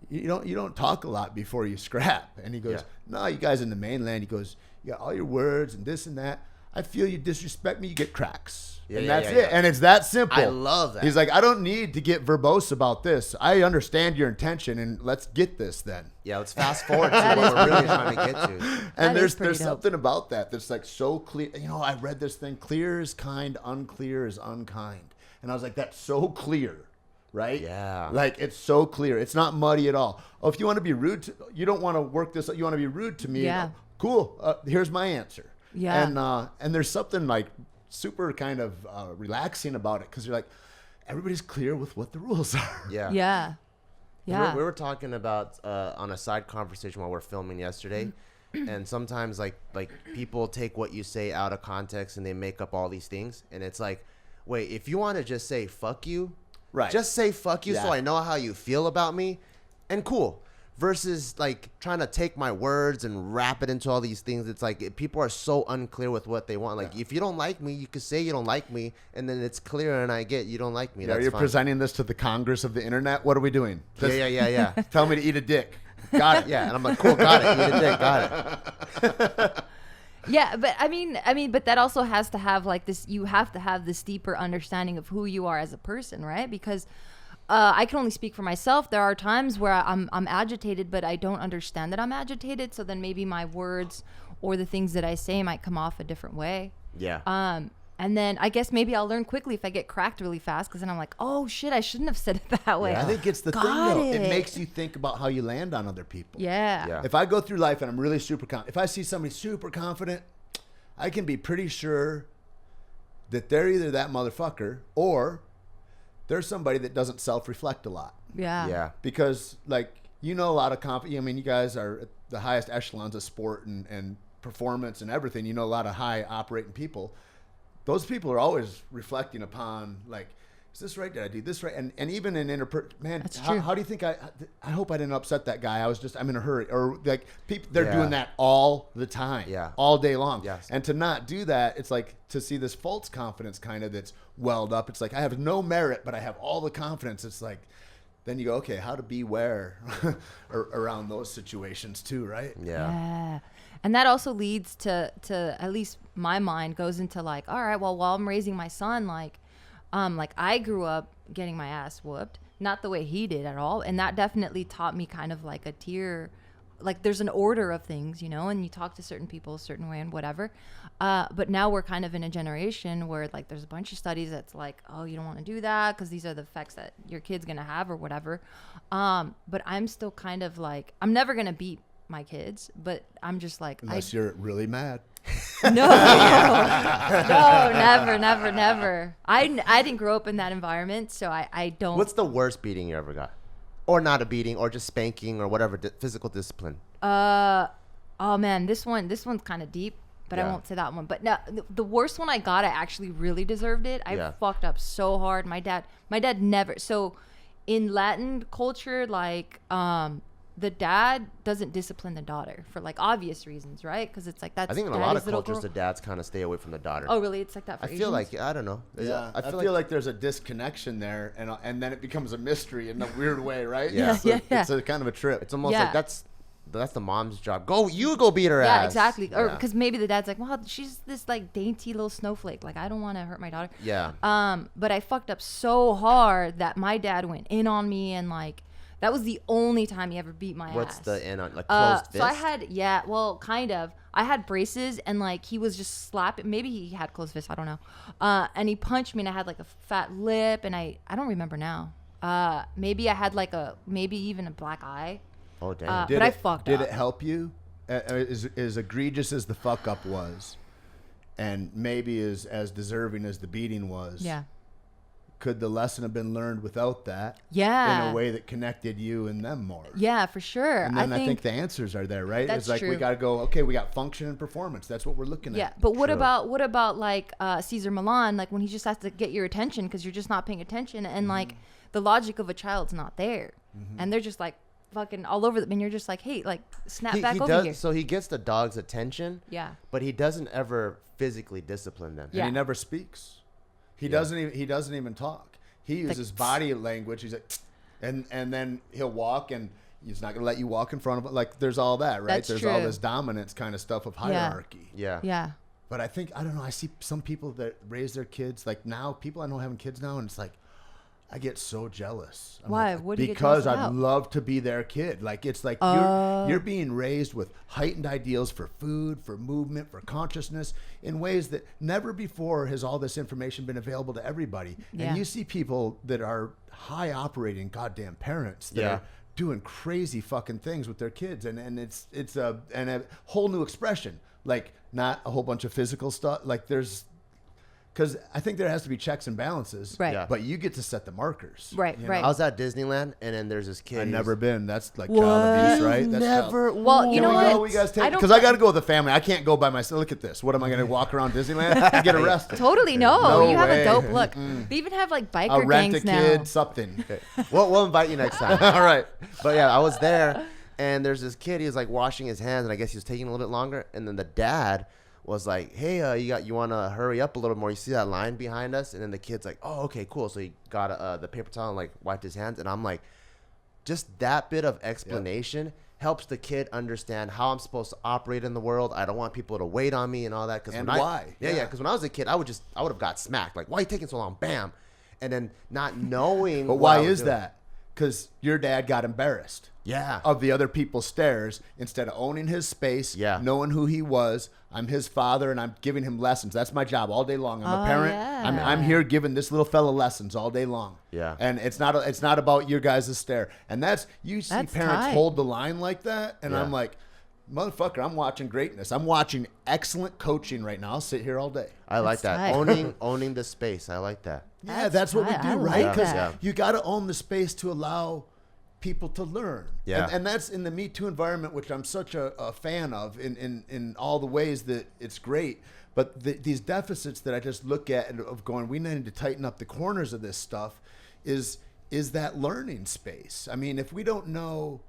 you don't talk a lot before you scrap. And he goes, no, you guys in the mainland, he goes, you got all your words and this and that. I feel you disrespect me, you get cracks. And that's it. And it's that simple. I love that. He's like, I don't need to get verbose about this. I understand your intention, and let's get this then. Yeah, let's fast forward to what we're really trying to get to. And there's something about that that's like so clear. I read this thing, clear is kind, unclear is unkind. And I was like, that's so clear, right? Yeah. Like, it's so clear. It's not muddy at all. Oh, if you want to be rude, you don't want to work this, you want to be rude to me. Yeah. Cool. Here's my answer. Yeah. And there's something like super kind of relaxing about it because you're like, everybody's clear with what the rules are. Yeah. Yeah. Yeah. We were talking about on a side conversation while we're filming yesterday, and sometimes like people take what you say out of context and they make up all these things, and it's like, wait, if you want to just say fuck you, right? Just say fuck you so I know how you feel about me, and cool. Versus like trying to take my words and wrap it into all these things. It's like people are so unclear with what they want. Like if you don't like me, you could say you don't like me, and then it's clear and I get you don't like me. Yeah, you're presenting this to the Congress of the internet. What are we doing? Yeah. Tell me to eat a dick. Got it. Yeah, and I'm like, cool, got it. Eat a dick, got it. Yeah, but I mean, but that also has to have like this. You have to have this deeper understanding of who you are as a person, right? Because I can only speak for myself. There are times where I'm agitated, but I don't understand that I'm agitated. So then maybe my words or the things that I say might come off a different way. Yeah. And then I guess maybe I'll learn quickly if I get cracked really fast, because then I'm like, oh shit, I shouldn't have said it that way. Yeah. I think it's the thing though. It makes you think about how you land on other people. Yeah. If I go through life and I'm really super confident, if I see somebody super confident, I can be pretty sure that they're either that motherfucker or there's somebody that doesn't self-reflect a lot. Yeah. Because, like, a lot of I mean, you guys are at the highest echelons of sport and performance and everything. You know a lot of high operating people. Those people are always reflecting upon, like, is this right? Did I do this right? And even in man, how do you think I hope I didn't upset that guy. I'm in a hurry. Or, like, people, they're doing that all the time. Yeah. All day long. Yes. And to not do that, it's like to see this false confidence kind of that's welled up. It's like, I have no merit, but I have all the confidence. It's like, then you go, okay, how to beware around those situations too, right? Yeah. And that also leads to at least my mind goes into like, all right, well, while I'm raising my son, like I grew up getting my ass whooped, not the way he did at all. And that definitely taught me kind of like a tier, like there's an order of things, and you talk to certain people a certain way and whatever. But now we're kind of in a generation where like there's a bunch of studies that's like, oh, you don't want to do that because these are the effects that your kid's going to have or whatever. But I'm still kind of like, I'm never going to beat my kids, but I'm just like, unless you're really mad. No, never. I didn't grow up in that environment, so I don't. What's the worst beating you ever got? Or not a beating, or just spanking, or whatever physical discipline? Oh man, this one's kind of deep, but I won't say that one. But no, the worst one I got, I actually really deserved it. I fucked up so hard. My dad never. So in Latin culture, like the dad doesn't discipline the daughter for like obvious reasons, right? Because it's like that's. I think in a lot of cultures, the dads kind of stay away from the daughter. Oh, really? It's like that for I Asians? feel like, I don't know. Yeah, I feel like there's a disconnection there, and then it becomes a mystery in a weird way, right? Yeah. It's a kind of a trip. It's almost like that's the mom's job. You go beat her ass. Yeah, exactly. Or because maybe the dad's like, well, she's this like dainty little snowflake. Like, I don't want to hurt my daughter. Yeah. But I fucked up so hard that my dad went in on me, and like that was the only time he ever beat my ass. What's the in on, like, closed fist? So I had, kind of. I had braces, and like he was just slapping. Maybe he had closed fists. I don't know. And he punched me, and I had like a fat lip, and I don't remember now. Maybe I had like maybe even a black eye. Oh damn! But I fucked up. Did it help you? As egregious as the fuck up was, and maybe as deserving as the beating was. Yeah. Could the lesson have been learned without that? Yeah. In a way that connected you and them more. Yeah, for sure. And then I think the answers are there, right? That's it's like true. we got to go. Okay, we got function and performance. That's what we're looking at. Yeah, but what about like Cesar Millan? Like when he just has to get your attention because you're just not paying attention, and like the logic of a child's not there, and they're just like fucking all over them, and you're just like, hey, like snap back over here. So he gets the dog's attention. Yeah. But he doesn't ever physically discipline them. And he never speaks. He doesn't even talk. He uses body language. He's like, and then he'll walk, and he's not gonna let you walk in front of him. Like there's all that, right? There's all this dominance kind of stuff of hierarchy. Yeah. Yeah. But I think, I don't know, I see some people that raise their kids, like now, people I know having kids now, and it's like, I get so jealous. Why? Like, what do you get because jealous I'd about? love to be their kid. Like it's like you're being raised with heightened ideals for food, for movement, for consciousness in ways that never before has all this information been available to everybody. Yeah. And you see people that are high operating goddamn parents that are doing crazy fucking things with their kids, and it's a whole new expression. Like not a whole bunch of physical stuff. Like there's. Because I think there has to be checks and balances, right? Yeah. But you get to set the markers, right? Right. I was at Disneyland, and then there's this kid. I've never been. That's like child abuse, right? That's never. Well, you know what? We guys take because I got to go with the family. I can't go by myself. Look at this. What am I going to walk around Disneyland and get arrested? Totally no. No You have way. a dope look. They even have like biker Rent gangs a now. kid, something. Okay. We'll invite you next time. All right. But yeah, I was there, and there's this kid. He was like washing his hands, and I guess he was taking a little bit longer. And then the dad was like, hey, you want to hurry up a little more? You see that line behind us? And then the kid's like, oh, okay, cool. So he got the paper towel and like wiped his hands. And I'm like, just that bit of explanation helps the kid understand how I'm supposed to operate in the world. I don't want people to wait on me and all that. And why? Yeah. Because when I was a kid, I would have got smacked. Like, why are you taking so long? Bam. And then not knowing. But why is that? Because your dad got embarrassed. Yeah. Of the other people's stares instead of owning his space, knowing who he was. I'm his father, and I'm giving him lessons. That's my job all day long. I'm a parent. Yeah. I'm here giving this little fella lessons all day long. Yeah. And it's not about your guys' stare. And you see parents tight. hold the line like that, and I'm like, motherfucker, I'm watching greatness. I'm watching excellent coaching right now. I'll sit here all day. I like That's that. tight. Owning the space. I like that. Yeah, that's what we tight. do, I right? like Because that. you got to own the space to allow people to learn. Yeah. And that's in the Me Too environment, which I'm such a fan of in all the ways that it's great. But these deficits that I just look at and of going, we need to tighten up the corners of this stuff is that learning space. I mean, if we don't know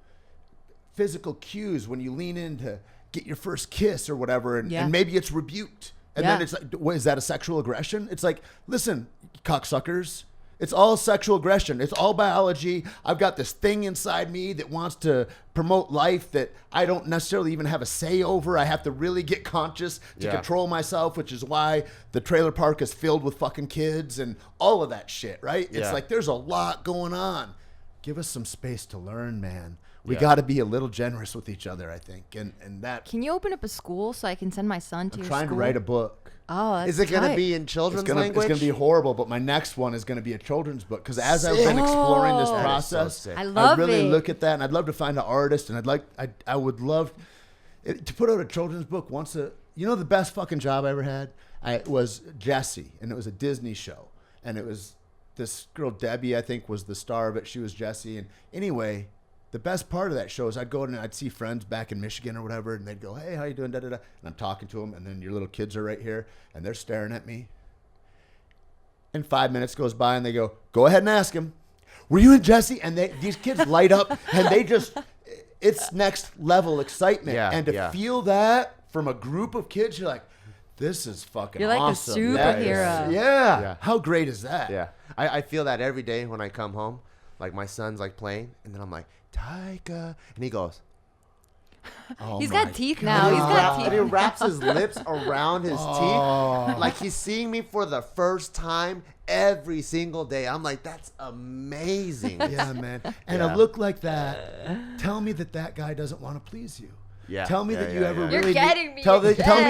physical cues when you lean in to get your first kiss or whatever, and maybe it's rebuked. And then it's like, what, is that a sexual aggression? It's like, listen, cocksuckers, it's all sexual aggression. It's all biology. I've got this thing inside me that wants to promote life that I don't necessarily even have a say over. I have to really get conscious to control myself, which is why the trailer park is filled with fucking kids and all of that shit, right? It's like there's a lot going on. Give us some space to learn, man. We got to be a little generous with each other, I think. And that. Can you open up a school so I can send my son to I'm your trying school? to write a book. Oh, that's Is it going to tight. be in children's language? It's going to be horrible, but my next one is going to be a children's book. Because as I've been exploring this That is process, so sick. I love really it. look at that, and I'd love to find an artist, and I would love to put out a children's book once the best fucking job I ever had? Was Jessie, and it was a Disney show. And it was this girl, Debbie, I think, was the star of it. She was Jessie. And anyway, the best part of that show is I'd go in and I'd see friends back in Michigan or whatever, and they'd go, hey, how you doing, da-da-da. And I'm talking to them, and then your little kids are right here, and they're staring at me. And 5 minutes goes by, and they go ahead and ask him, were you in Jessie? And these kids light up, and they just, it's next level excitement. Yeah, and to feel that from a group of kids, you're like, this is fucking You're like a awesome. superhero. Yeah. How great is that? Yeah. I feel that every day when I come home. Like, my son's, like, playing, and then I'm like, Taika. And he goes, He's got teeth now. He's got teeth. And he wraps his lips around his teeth. Like he's seeing me for the first time every single day. I'm like, that's amazing. Yeah, man. And a look like that, tell me that guy doesn't want to please you. Yeah. Tell me that you ever You're really getting me. tell me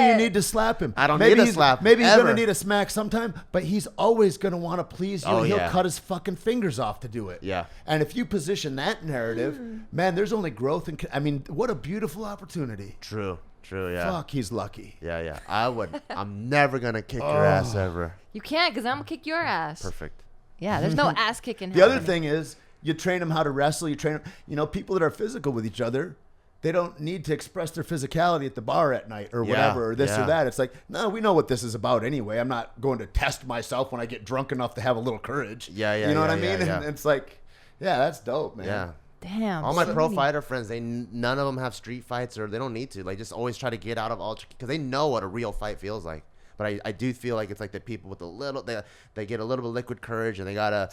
you need to slap him. I don't need to slap him. Maybe he's ever. going to need a smack sometime, but he's always going to want to please you. Oh, and he'll yeah. cut his fucking fingers off to do it. Yeah. And if you position that narrative, man, there's only growth. And I mean, what a beautiful opportunity. True, yeah. Fuck, he's lucky. Yeah. I'm never going to kick your ass ever. You can't, because I'm going to kick your ass. Perfect. Yeah, there's no ass kicking. The other thing is, you train them how to wrestle. You train them, people that are physical with each other, they don't need to express their physicality at the bar at night or whatever, or this or that. It's like, no, we know what this is about anyway. I'm not going to test myself when I get drunk enough to have a little courage. Yeah. You know what I mean? Yeah. And it's like, yeah, that's dope, man. Yeah. Damn. All my pro fighter friends, none of them have street fights, or they don't need to. Like, just always try to get out of all, because they know what a real fight feels like. But I do feel like it's like the people with a little, they get a little bit of liquid courage, and they gotta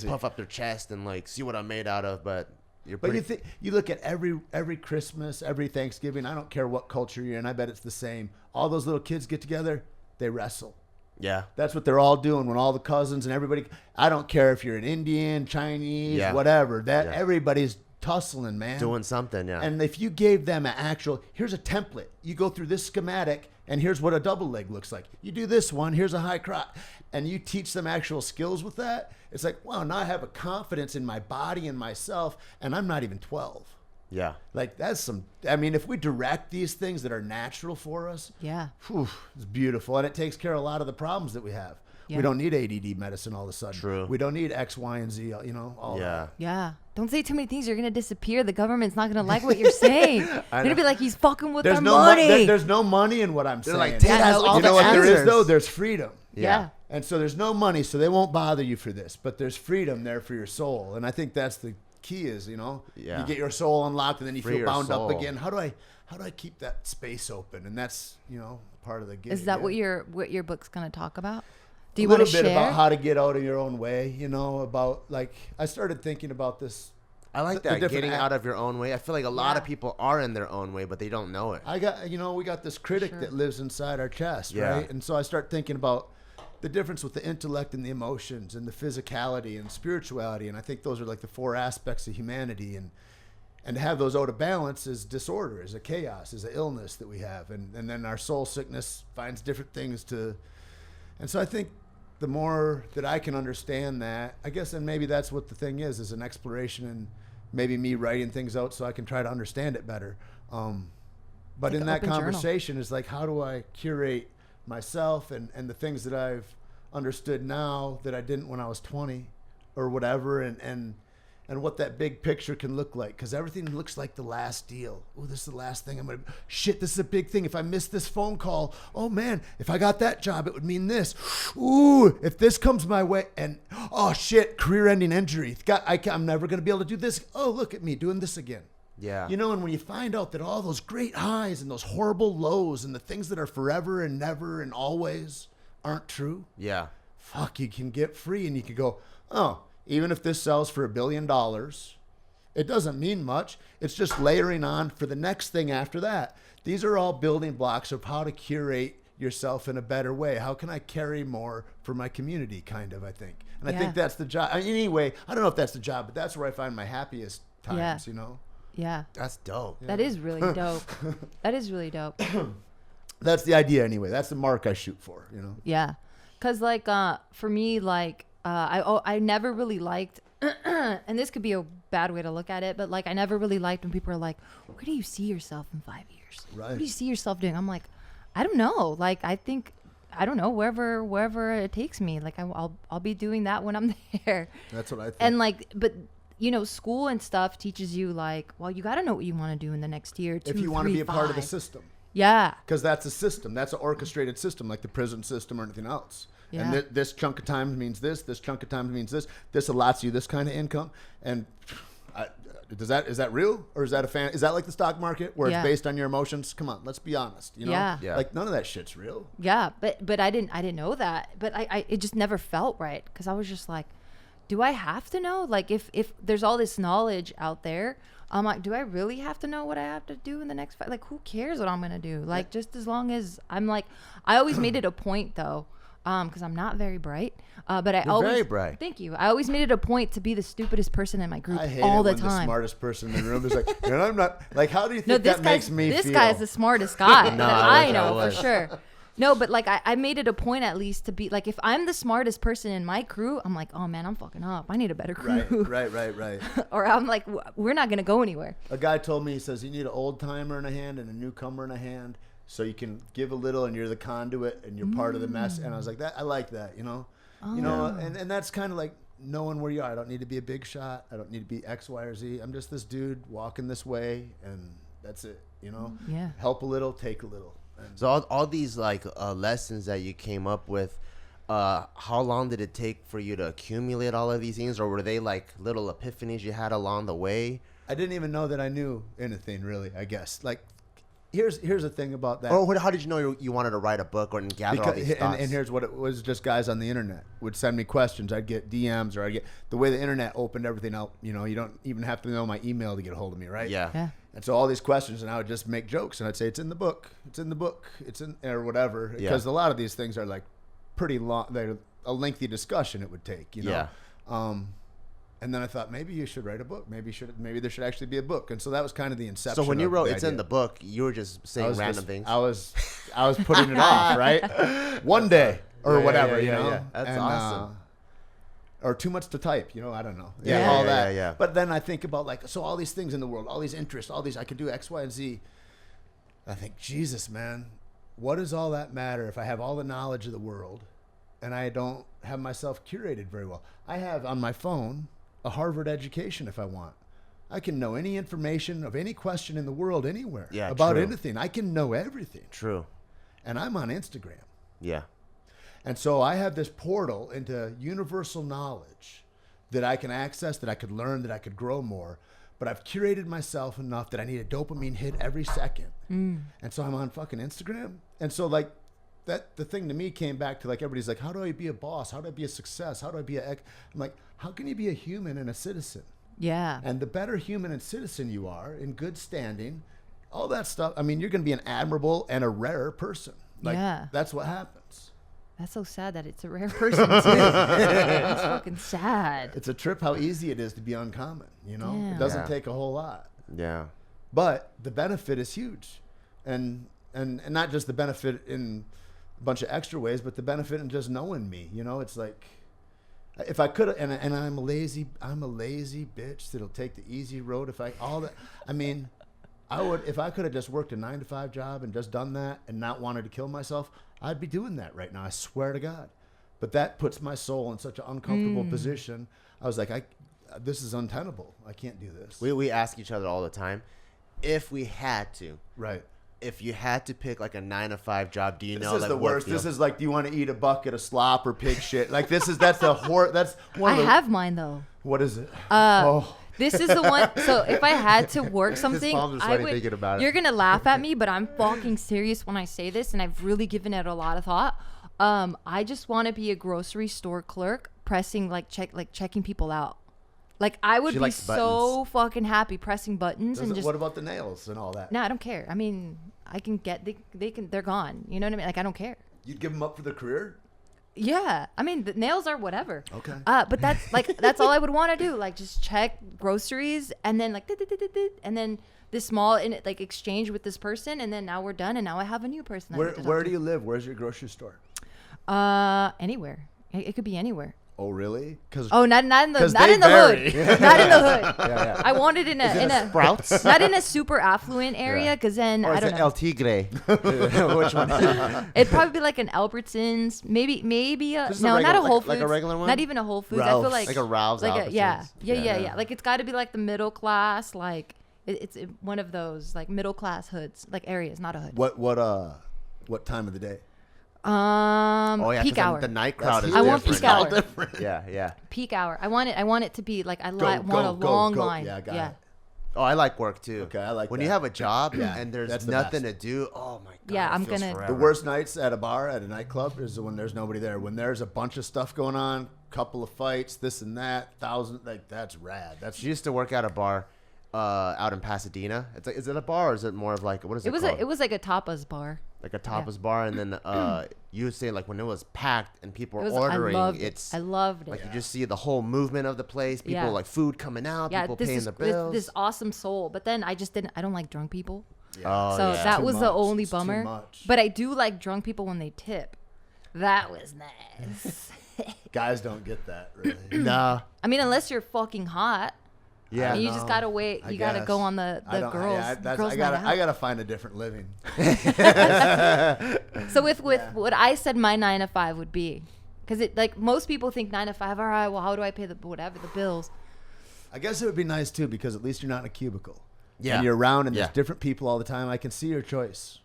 puff up their chest and like see what I'm made out of. But you look at every Christmas, every Thanksgiving. I don't care what culture you're in. I bet it's the same. All those little kids get together, they wrestle. Yeah, that's what they're all doing. When all the cousins and everybody, I don't care if you're an Indian, Chinese, whatever. Everybody's tussling, man, doing something. Yeah, and if you gave them here's a template. You go through this schematic, and here's what a double leg looks like. You do this one. Here's a high crotch, and you teach them actual skills with that. It's like, wow, now I have a confidence in my body and myself, and I'm not even 12. Yeah. Like, that's if we direct these things that are natural for us, it's beautiful. And it takes care of a lot of the problems that we have. Yeah. We don't need ADD medicine all of a sudden. True. We don't need X, Y, and Z, all that. Yeah. Don't say too many things. You're going to disappear. The government's not going to like what you're saying. They're going to be like, he's fucking with our money. There's no money in what I'm saying. Like, Tate has all the what answers. there is, though? There's freedom. Yeah. And so there's no money, so they won't bother you for this. But there's freedom there for your soul. And I think that's the key is, you get your soul unlocked, and then you feel bound up again. How do I keep that space open? And that's, part of the gig. Is that what your book's going to talk about? Do you want to share? A little bit about how to get out of your own way, about, like, I started thinking about this. I like that, getting out of your own way. I feel like a lot of people are in their own way, but they don't know it. We got this critic that lives inside our chest, right? And so I start thinking about the difference with the intellect and the emotions and the physicality and spirituality. And I think those are like the four aspects of humanity. And to have those out of balance is disorder, is a chaos, is an illness that we have. And then our soul sickness finds different things to. And so I think the more that I can understand that, I guess, and maybe that's what the thing is an exploration and maybe me writing things out so I can try to understand it better. But like in that conversation is like, how do I curate myself and the things that I've understood now that I didn't when I was 20 or whatever, and what that big picture can look like, because everything looks like the last deal. Oh, this is the last thing this is a big thing. If I miss this phone call, oh man, if I got that job, it would mean this. Ooh, if this comes my way, and oh shit, career-ending injury. I'm never going to be able to do this. Oh, look at me doing this again. Yeah. And when you find out that all those great highs and those horrible lows and the things that are forever and never and always aren't true. Yeah. Fuck, you can get free and you can go, oh, even if this sells for $1 billion, it doesn't mean much. It's just layering on for the next thing after that. These are all building blocks of how to curate yourself in a better way. How can I carry more for my community, kind of, I think. And I think that's the job. Anyway, I don't know if that's the job, but that's where I find my happiest times, Yeah. That's dope. That is really dope. That is really dope. That's the idea anyway. That's the mark I shoot for, Yeah. Because, like, for me, like, I never really liked, and this could be a bad way to look at it, but, like, I never really liked when people are like, where do you see yourself in 5 years? Right. What do you see yourself doing? I'm like, I don't know. Like, I don't know, wherever it takes me. Like, I'll be doing that when I'm there. That's what I think. And, like, but school and stuff teaches you, like, well, you got to know what you want to do in the next year, 2, if you want to be a part of the system. Yeah. Because that's a system. That's an orchestrated system, like the prison system or anything else. Yeah. And this chunk of time means this chunk of time means this. This allots you this kind of income. And is that real? Or is that is that like the stock market where it's based on your emotions? Come on, let's be honest. Yeah. Like none of that shit's real. Yeah. But I didn't know that. But it just never felt right. Because I was just like, do I have to know? Like, if there's all this knowledge out there, I'm like, do I really have to know what I have to do in the next fight? Like, who cares what I'm going to do? Like, just as long as I'm like, I always made it a point though, because I'm not very bright. But I always, very bright. Thank you. I always made it a point to be the stupidest person in my group I hate all it the when time. The smartest person in the room is like, and I'm not. Like, how do you think No, that makes me feel? This guy is the smartest guy No, that I I know wish. for sure. No, but like I made it a point at least to be like, if I'm the smartest person in my crew, I'm like, oh man, I'm fucking up. I need a better crew. Right. Or I'm like, we're not gonna go anywhere. A guy told me, he says, you need an old timer in a hand and a newcomer in a hand, so you can give a little and you're the conduit and you're part of the mess. And I was like, I like that, you know, and that's kind of like knowing where you are. I don't need to be a big shot. I don't need to be X, Y, or Z. I'm just this dude walking this way, and that's it, you know. Yeah. Help a little, take a little. So all these like lessons that you came up with, how long did it take for you to accumulate all of these things, or were they like little epiphanies you had along the way? I didn't even know that I knew anything really, I guess. Like, here's the thing about that. Or how did you know you wanted to write a book or gather all these thoughts? And here's what it was: just guys on the internet would send me questions. I'd get DMs, or I'd get the way the internet opened everything up. You know, you don't even have to know my email to get a hold of me, right? Yeah. And so all these questions, and I would just make jokes, and I'd say, it's in the book, or whatever. Because a lot of these things are like pretty long, they're a lengthy discussion it would take, you know? Yeah. And then I thought, maybe you should write a book. Maybe there should actually be a book. And so that was kind of the inception. So when you of wrote the it's idea. in the book, you were just saying random things. I was putting it off, right? One day or whatever, you know? Yeah. That's awesome. Or too much to type, you know, I don't know. Yeah, all that. Yeah. But then I think about like, so all these things in the world, all these interests, all these, I could do X, Y, and Z. I think, Jesus, man, what does all that matter if I have all the knowledge of the world and I don't have myself curated very well? I have on my phone a Harvard education if I want. I can know any information of any question in the world anywhere about anything. I can know everything. True. And I'm on Instagram. Yeah. And so I have this portal into universal knowledge that I can access, that I could learn, that I could grow more. But I've curated myself enough that I need a dopamine hit every second. And so I'm on fucking Instagram. And so like the thing to me came back to like, everybody's like, how do I be a boss? How do I be a success? How do I be I'm like, how can you be a human and a citizen? Yeah. And the better human and citizen you are, in good standing, all that stuff, I mean, you're going to be an admirable and a rare person. Like, that's what happens. That's so sad that it's a rare person too. That's fucking sad. It's a trip how easy it is to be uncommon, you know? Yeah. It doesn't take a whole lot. Yeah. But the benefit is huge. And not just the benefit in a bunch of extra ways, but the benefit in just knowing me, you know? It's like, if I could, and I'm a lazy bitch that'll take the easy road. I would, if I could have just worked a 9-to-5 job and just done that and not wanted to kill myself, I'd be doing that right now. I swear to God. But that puts my soul in such an uncomfortable position. I was like, this is untenable. I can't do this. We ask each other all the time, if we had to. Right. If you had to pick like a 9-to-5 job, do you know this is like the what worst? field? This is like, do you want to eat a bucket of slop or pig shit? Like that's one of the. I have mine though. What is it? This is the one. So if I had to work something, palms are I sweaty would. thinking about it. You're gonna laugh at me, but I'm fucking serious when I say this, and I've really given it a lot of thought. I just want to be a grocery store clerk, checking people out. Like I would be so fucking happy pressing buttons and just. What about the nails and all that? No, I don't care. I mean, I can get they're gone. You know what I mean? Like I don't care. You'd give them up for the career? Yeah, I mean the nails are whatever. Okay. But that's all I would want to do. Like just check groceries and then and then this small exchange with this person, and then now we're done, and now I have a new person. Where do you live? Where's your grocery store? Anywhere. It could be anywhere. Oh really? Not in the hood. Not in the hood. Yeah. I want it in a Sprouts. not in a super affluent area, because then Or I is don't it know. El Tigre? Which one? It'd probably be like an Albertsons, maybe Just not a Whole Foods, like a regular one? not even a Whole Foods. Ralph's. I feel like Like a Ralph's, like Albertsons. yeah. Like it's got to be like the middle class, like it's one of those like middle class hoods, like areas, not a hood. What time of the day? Peak hour. The night crowd is I want different. peak hour. Different. Yeah. Peak hour. I want it to be like want a long line. Yeah, got it. Oh, I like work too. Okay, I like when that. you have a job and that's there's the nothing best. to do. Oh my god. Yeah, it I'm feels gonna- forever. The worst nights at a bar, at a nightclub, is when there's nobody there. When there's a bunch of stuff going on, couple of fights, this and that, that's rad. She used to work at a bar. out in Pasadena. It's like, is it a bar or is it more of like, what is it called? It was like a tapas bar. Like a tapas bar, and then you would say like when it was packed and people were ordering, I loved it. Like you just see the whole movement of the place. People like food coming out, people paying the bills. This awesome soul. But then I don't like drunk people. Yeah. So that was the only bummer. But I do like drunk people when they tip. That was nice. Guys don't get that really. Nah. I mean, unless you're fucking hot. Yeah, I mean, you just gotta wait. You gotta go on the girls. I gotta find a different living. So with what I said, my 9 to 5 would be, because it like most people think 9 to 5. All right, well, how do I pay the bills? I guess it would be nice too, because at least you're not in a cubicle. Yeah, and you're around, and there's different people all the time. I can see your choice.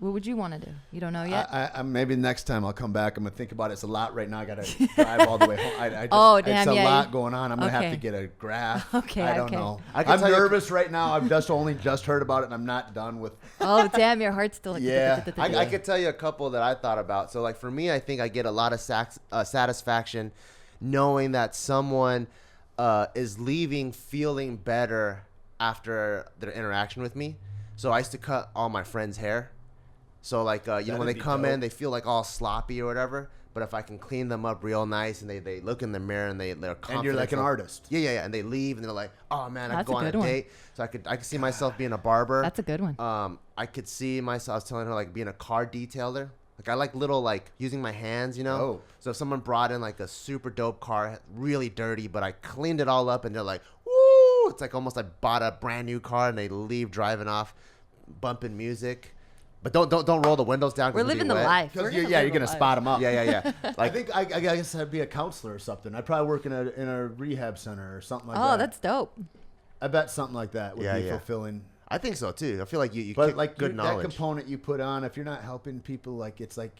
What would you want to do? You don't know yet? I maybe next time I'll come back. I'm going to think about it. It's a lot right now. I got to drive all the way home. It's a lot going on. I'm going to have to get a graph. Okay. I don't know. I'm nervous right now. I've only just heard about it, and I'm not done with. Oh, damn. Your heart's still like. Yeah. I could tell you a couple that I thought about. So, like, for me, I think I get a lot of satisfaction knowing that someone is leaving feeling better after their interaction with me. So I used to cut all my friends' hair. So, like, when they come in, they feel, like, all sloppy or whatever. But if I can clean them up real nice and they look in the mirror and they're confident. And you're like an artist. Yeah. And they leave and they're like, oh, man, I could go on a date. So I could see myself being a barber. That's a good one. I could see myself, I was telling her, like, being a car detailer. Like, I like little, like, using my hands, you know? Oh. So if someone brought in, like, a super dope car, really dirty, but I cleaned it all up and they're like, woo! It's like almost I bought a brand new car and they leave driving off, bumping music. But don't roll the windows down. We're living the life. You're gonna spot them up. Yeah. Like, I guess I'd be a counselor or something. I'd probably work in a rehab center or something like that. Oh, that's dope. I bet something like that would be fulfilling. I think so too. I feel like you but like good knowledge. That component you put on, if you're not helping people, like it's like,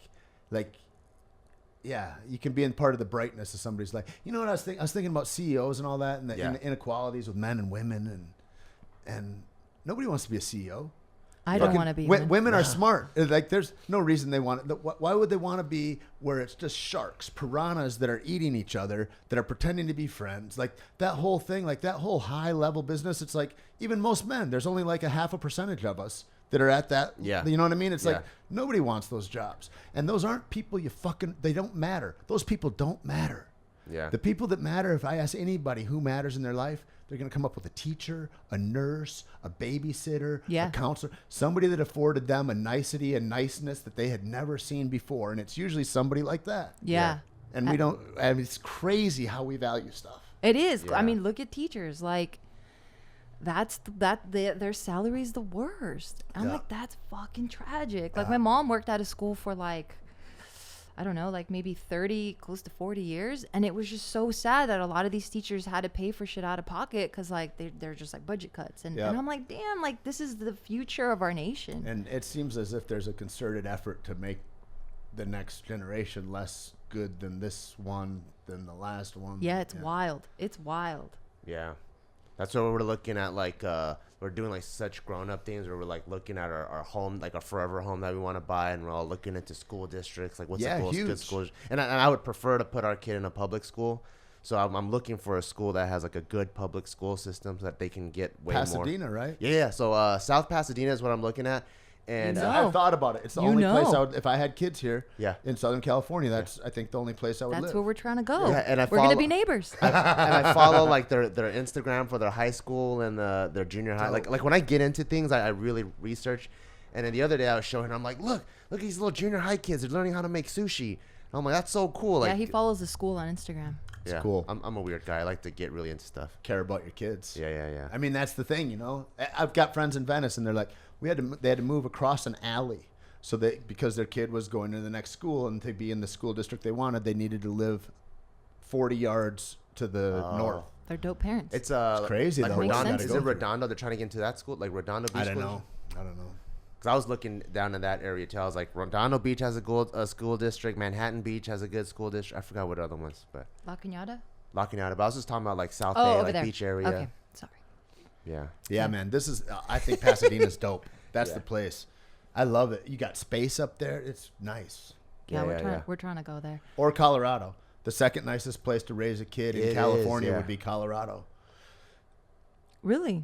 yeah, you can be in part of the brightness of somebody's life. You know what I was thinking? I was thinking about CEOs and all that, and the inequalities with men and women, and nobody wants to be a CEO. I don't want to be. Women are smart. Like, there's no reason they want it. Why would they want to be where it's just sharks, piranhas that are eating each other, that are pretending to be friends? Like, that whole thing, like that whole high level business. It's like, even most men, there's only like a 0.5% of us that are at that. Yeah. You know what I mean? It's like, nobody wants those jobs. And those aren't people they don't matter. Those people don't matter. Yeah. The people that matter, if I ask anybody who matters in their life, they're going to come up with a teacher, a nurse, a babysitter, a counselor, somebody that afforded them a nicety and niceness that they had never seen before. And it's usually somebody like that. Yeah. And we don't, I mean, it's crazy how we value stuff. It is. Yeah. I mean, look at teachers. Like, their salary's the worst. I'm like, that's fucking tragic. Like, my mom worked at a school for like, I don't know, like maybe 30, close to 40 years. And it was just so sad that a lot of these teachers had to pay for shit out of pocket because, like, they're just like budget cuts. And I'm like, damn, like, this is the future of our nation. And it seems as if there's a concerted effort to make the next generation less good than this one, than the last one. Yeah, it's wild. It's wild. Yeah. That's what we're looking at, like, we're doing, like, such grown-up things where we're, like, looking at our home, like, a forever home that we want to buy, and we're all looking into school districts, like, what's the coolest good school. And I would prefer to put our kid in a public school, so I'm looking for a school that has, like, a good public school system so that they can get way more. Pasadena, right? Yeah, so South Pasadena is what I'm looking at. And I've thought about it. It's the only place I would, if I had kids here in Southern California, that's I think the only place I would live. That's where we're trying to go. Yeah, and we're going to be neighbors. I follow like their Instagram for their high school and their junior high. Like when I get into things, I really research. And then the other day I was showing her, I'm like, look at these little junior high kids. They're learning how to make sushi. And I'm like, that's so cool. Like, yeah, he follows the school on Instagram. It's cool. I'm a weird guy. I like to get really into stuff. Care about your kids. Yeah. I mean, that's the thing, you know. I've got friends in Venice, and they're like, they had to move across an alley, so because their kid was going to the next school, and to be in the school district they wanted, they needed to live 40 yards to the north. They're dope parents. It's crazy like though. Redondo. Is it Redondo? They're trying to get into that school, like Redondo Beach. I don't know. Because I was looking down in that area too. I was like, Redondo Beach has a school district. Manhattan Beach has a good school district. I forgot what other ones, but La Cañada. But I was just talking about like South Bay, like there. beach area. Okay, sorry. Yeah, man. This is. I think Pasadena's dope. That's the place. I love it. You got space up there. It's nice. Yeah, we're trying to go there. Or Colorado. The second nicest place to raise a kid in California would be Colorado. Really?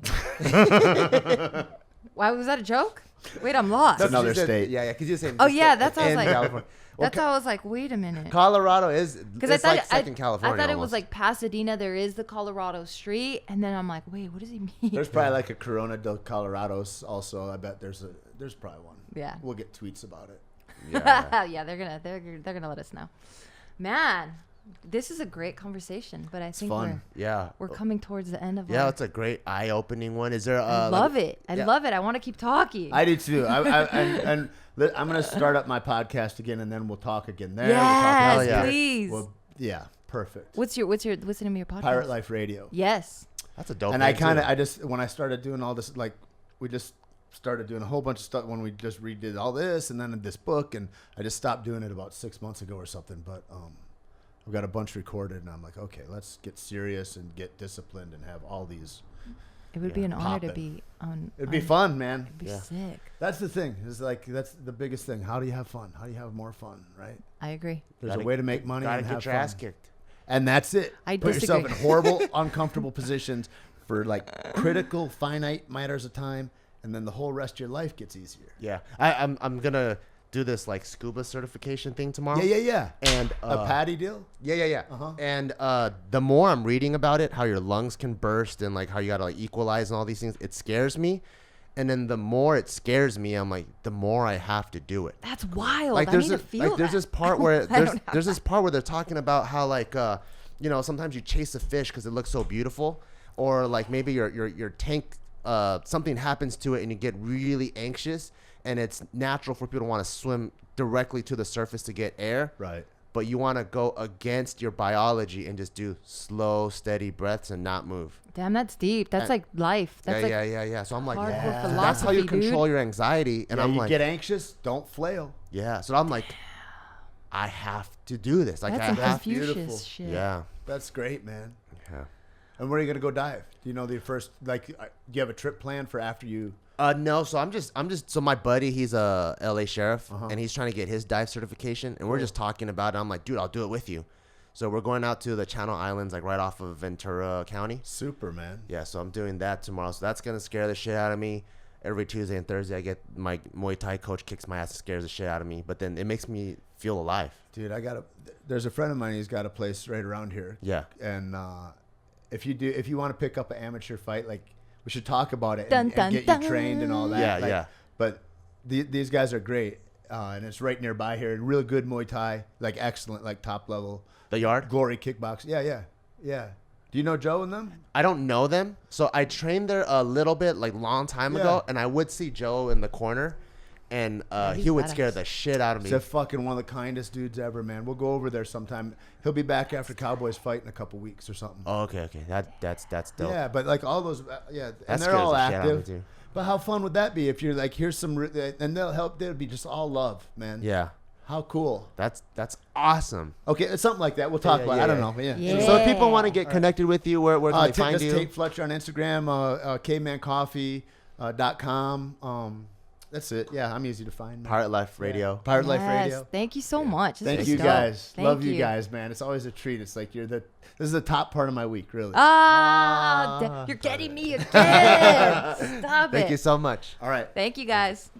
Why was that a joke? Wait, I'm lost. That's another state. Yeah, because you're saying. Oh yeah, that's how I was like. California. That's how I was like, wait a minute. Colorado is because I thought like second California. I thought it almost. was like Pasadena. There is the Colorado street, and then I'm like, wait, what does he mean? There's probably like a Corona del Colorados also. I bet there's probably one. Yeah. We'll get tweets about it. Yeah. Yeah, they're gonna let us know. Man, this is a great conversation, but I think we're coming towards the end of it's a great eye-opening one. Is there? I love it. I love it. I want to keep talking. I do too. And I'm gonna start up my podcast again, and then we'll talk again there. Yes, we'll talk please. Well, yeah, perfect. What's the name of your podcast? Pirate Life Radio. Yes. That's a dope. And I just when I started doing all this, like we just started doing a whole bunch of stuff when we just redid all this, and then this book, and I just stopped doing it about 6 months ago or something. But I've got a bunch recorded, and I'm like, okay, let's get serious and get disciplined and have all these. It would be an honor to be on. It'd be fun, man. It'd be sick. That's the thing. Is like that's the biggest thing. How do you have fun? How do you have more fun? Right. I agree. There's a way to make money and have your fun. Ass kicked. And that's it. I Put disagree. yourself in horrible, uncomfortable positions for like critical, finite matters of time, and then the whole rest of your life gets easier. Yeah, I'm gonna do this like scuba certification thing tomorrow. Yeah. And a patty deal. Yeah. And the more I'm reading about it, how your lungs can burst and like how you gotta like equalize and all these things, it scares me. And then the more it scares me, I'm like, the more I have to do it. That's wild. Like I need to feel there's that. this part where there's this part where they're talking about how like sometimes you chase a fish because it looks so beautiful, or like maybe your tank something happens to it and you get really anxious, and it's natural for people to want to swim directly to the surface to get air. Right. But you want to go against your biology and just do slow, steady breaths and not move. Damn, that's deep. That's like life. That's yeah. So I'm like, philosophy, that's how you control dude. your anxiety. And I'm you like, get anxious, don't flail. yeah. So I'm like, I have to do this. Like, That's I some have to. Confucius shit. Yeah. That's great, man. Yeah. And where are you gonna go dive? Do you know the first do you have a trip planned for after you? No, so I'm just so my buddy, he's a LA sheriff and he's trying to get his dive certification, and we're just talking about it. I'm like, dude, I'll do it with you. So we're going out to the Channel Islands, like right off of Ventura County. Super, man. Yeah, so I'm doing that tomorrow. So that's gonna scare the shit out of me. Every Tuesday and Thursday, I get my Muay Thai coach kicks my ass and scares the shit out of me. But then it makes me feel alive. Dude, there's a friend of mine. He's got a place right around here. Yeah. And if you want to pick up an amateur fight, like we should talk about it Dun, and dun, get dun. you trained and all that. Yeah, like, yeah. But these guys are great, and it's right nearby here. And real good Muay Thai, like excellent, like top level. The Yard? Glory kickbox. Yeah. Do you know Joe and them? I don't know them. So I trained there a little bit, like long time ago, and I would see Joe in the corner, and he would scare the shit out of me. He's fucking one of the kindest dudes ever, man. We'll go over there sometime. He'll be back after Cowboys fight in a couple weeks or something. Oh, okay. That's dope. Yeah, but like all those, and they're scares all the shit out of me, active. too. But how fun would that be if you're like, here's some, and they'll help. They'll be just all love, man. Yeah. How cool. That's awesome. Okay, it's something like that. We'll talk about it. I don't know. Yeah. So if people want to get connected with you, where can they find you? Tate Fletcher on Instagram, cavemancoffee.com. That's it. Yeah, I'm easy to find. Man. Pirate Life Radio. Yeah. Pirate Life Radio. Thank you so much. Thank you guys. Love you guys, man. It's always a treat. It's like this is the top part of my week, really. You're getting me again. Stop it. Thank you so much. All right. Thank you guys.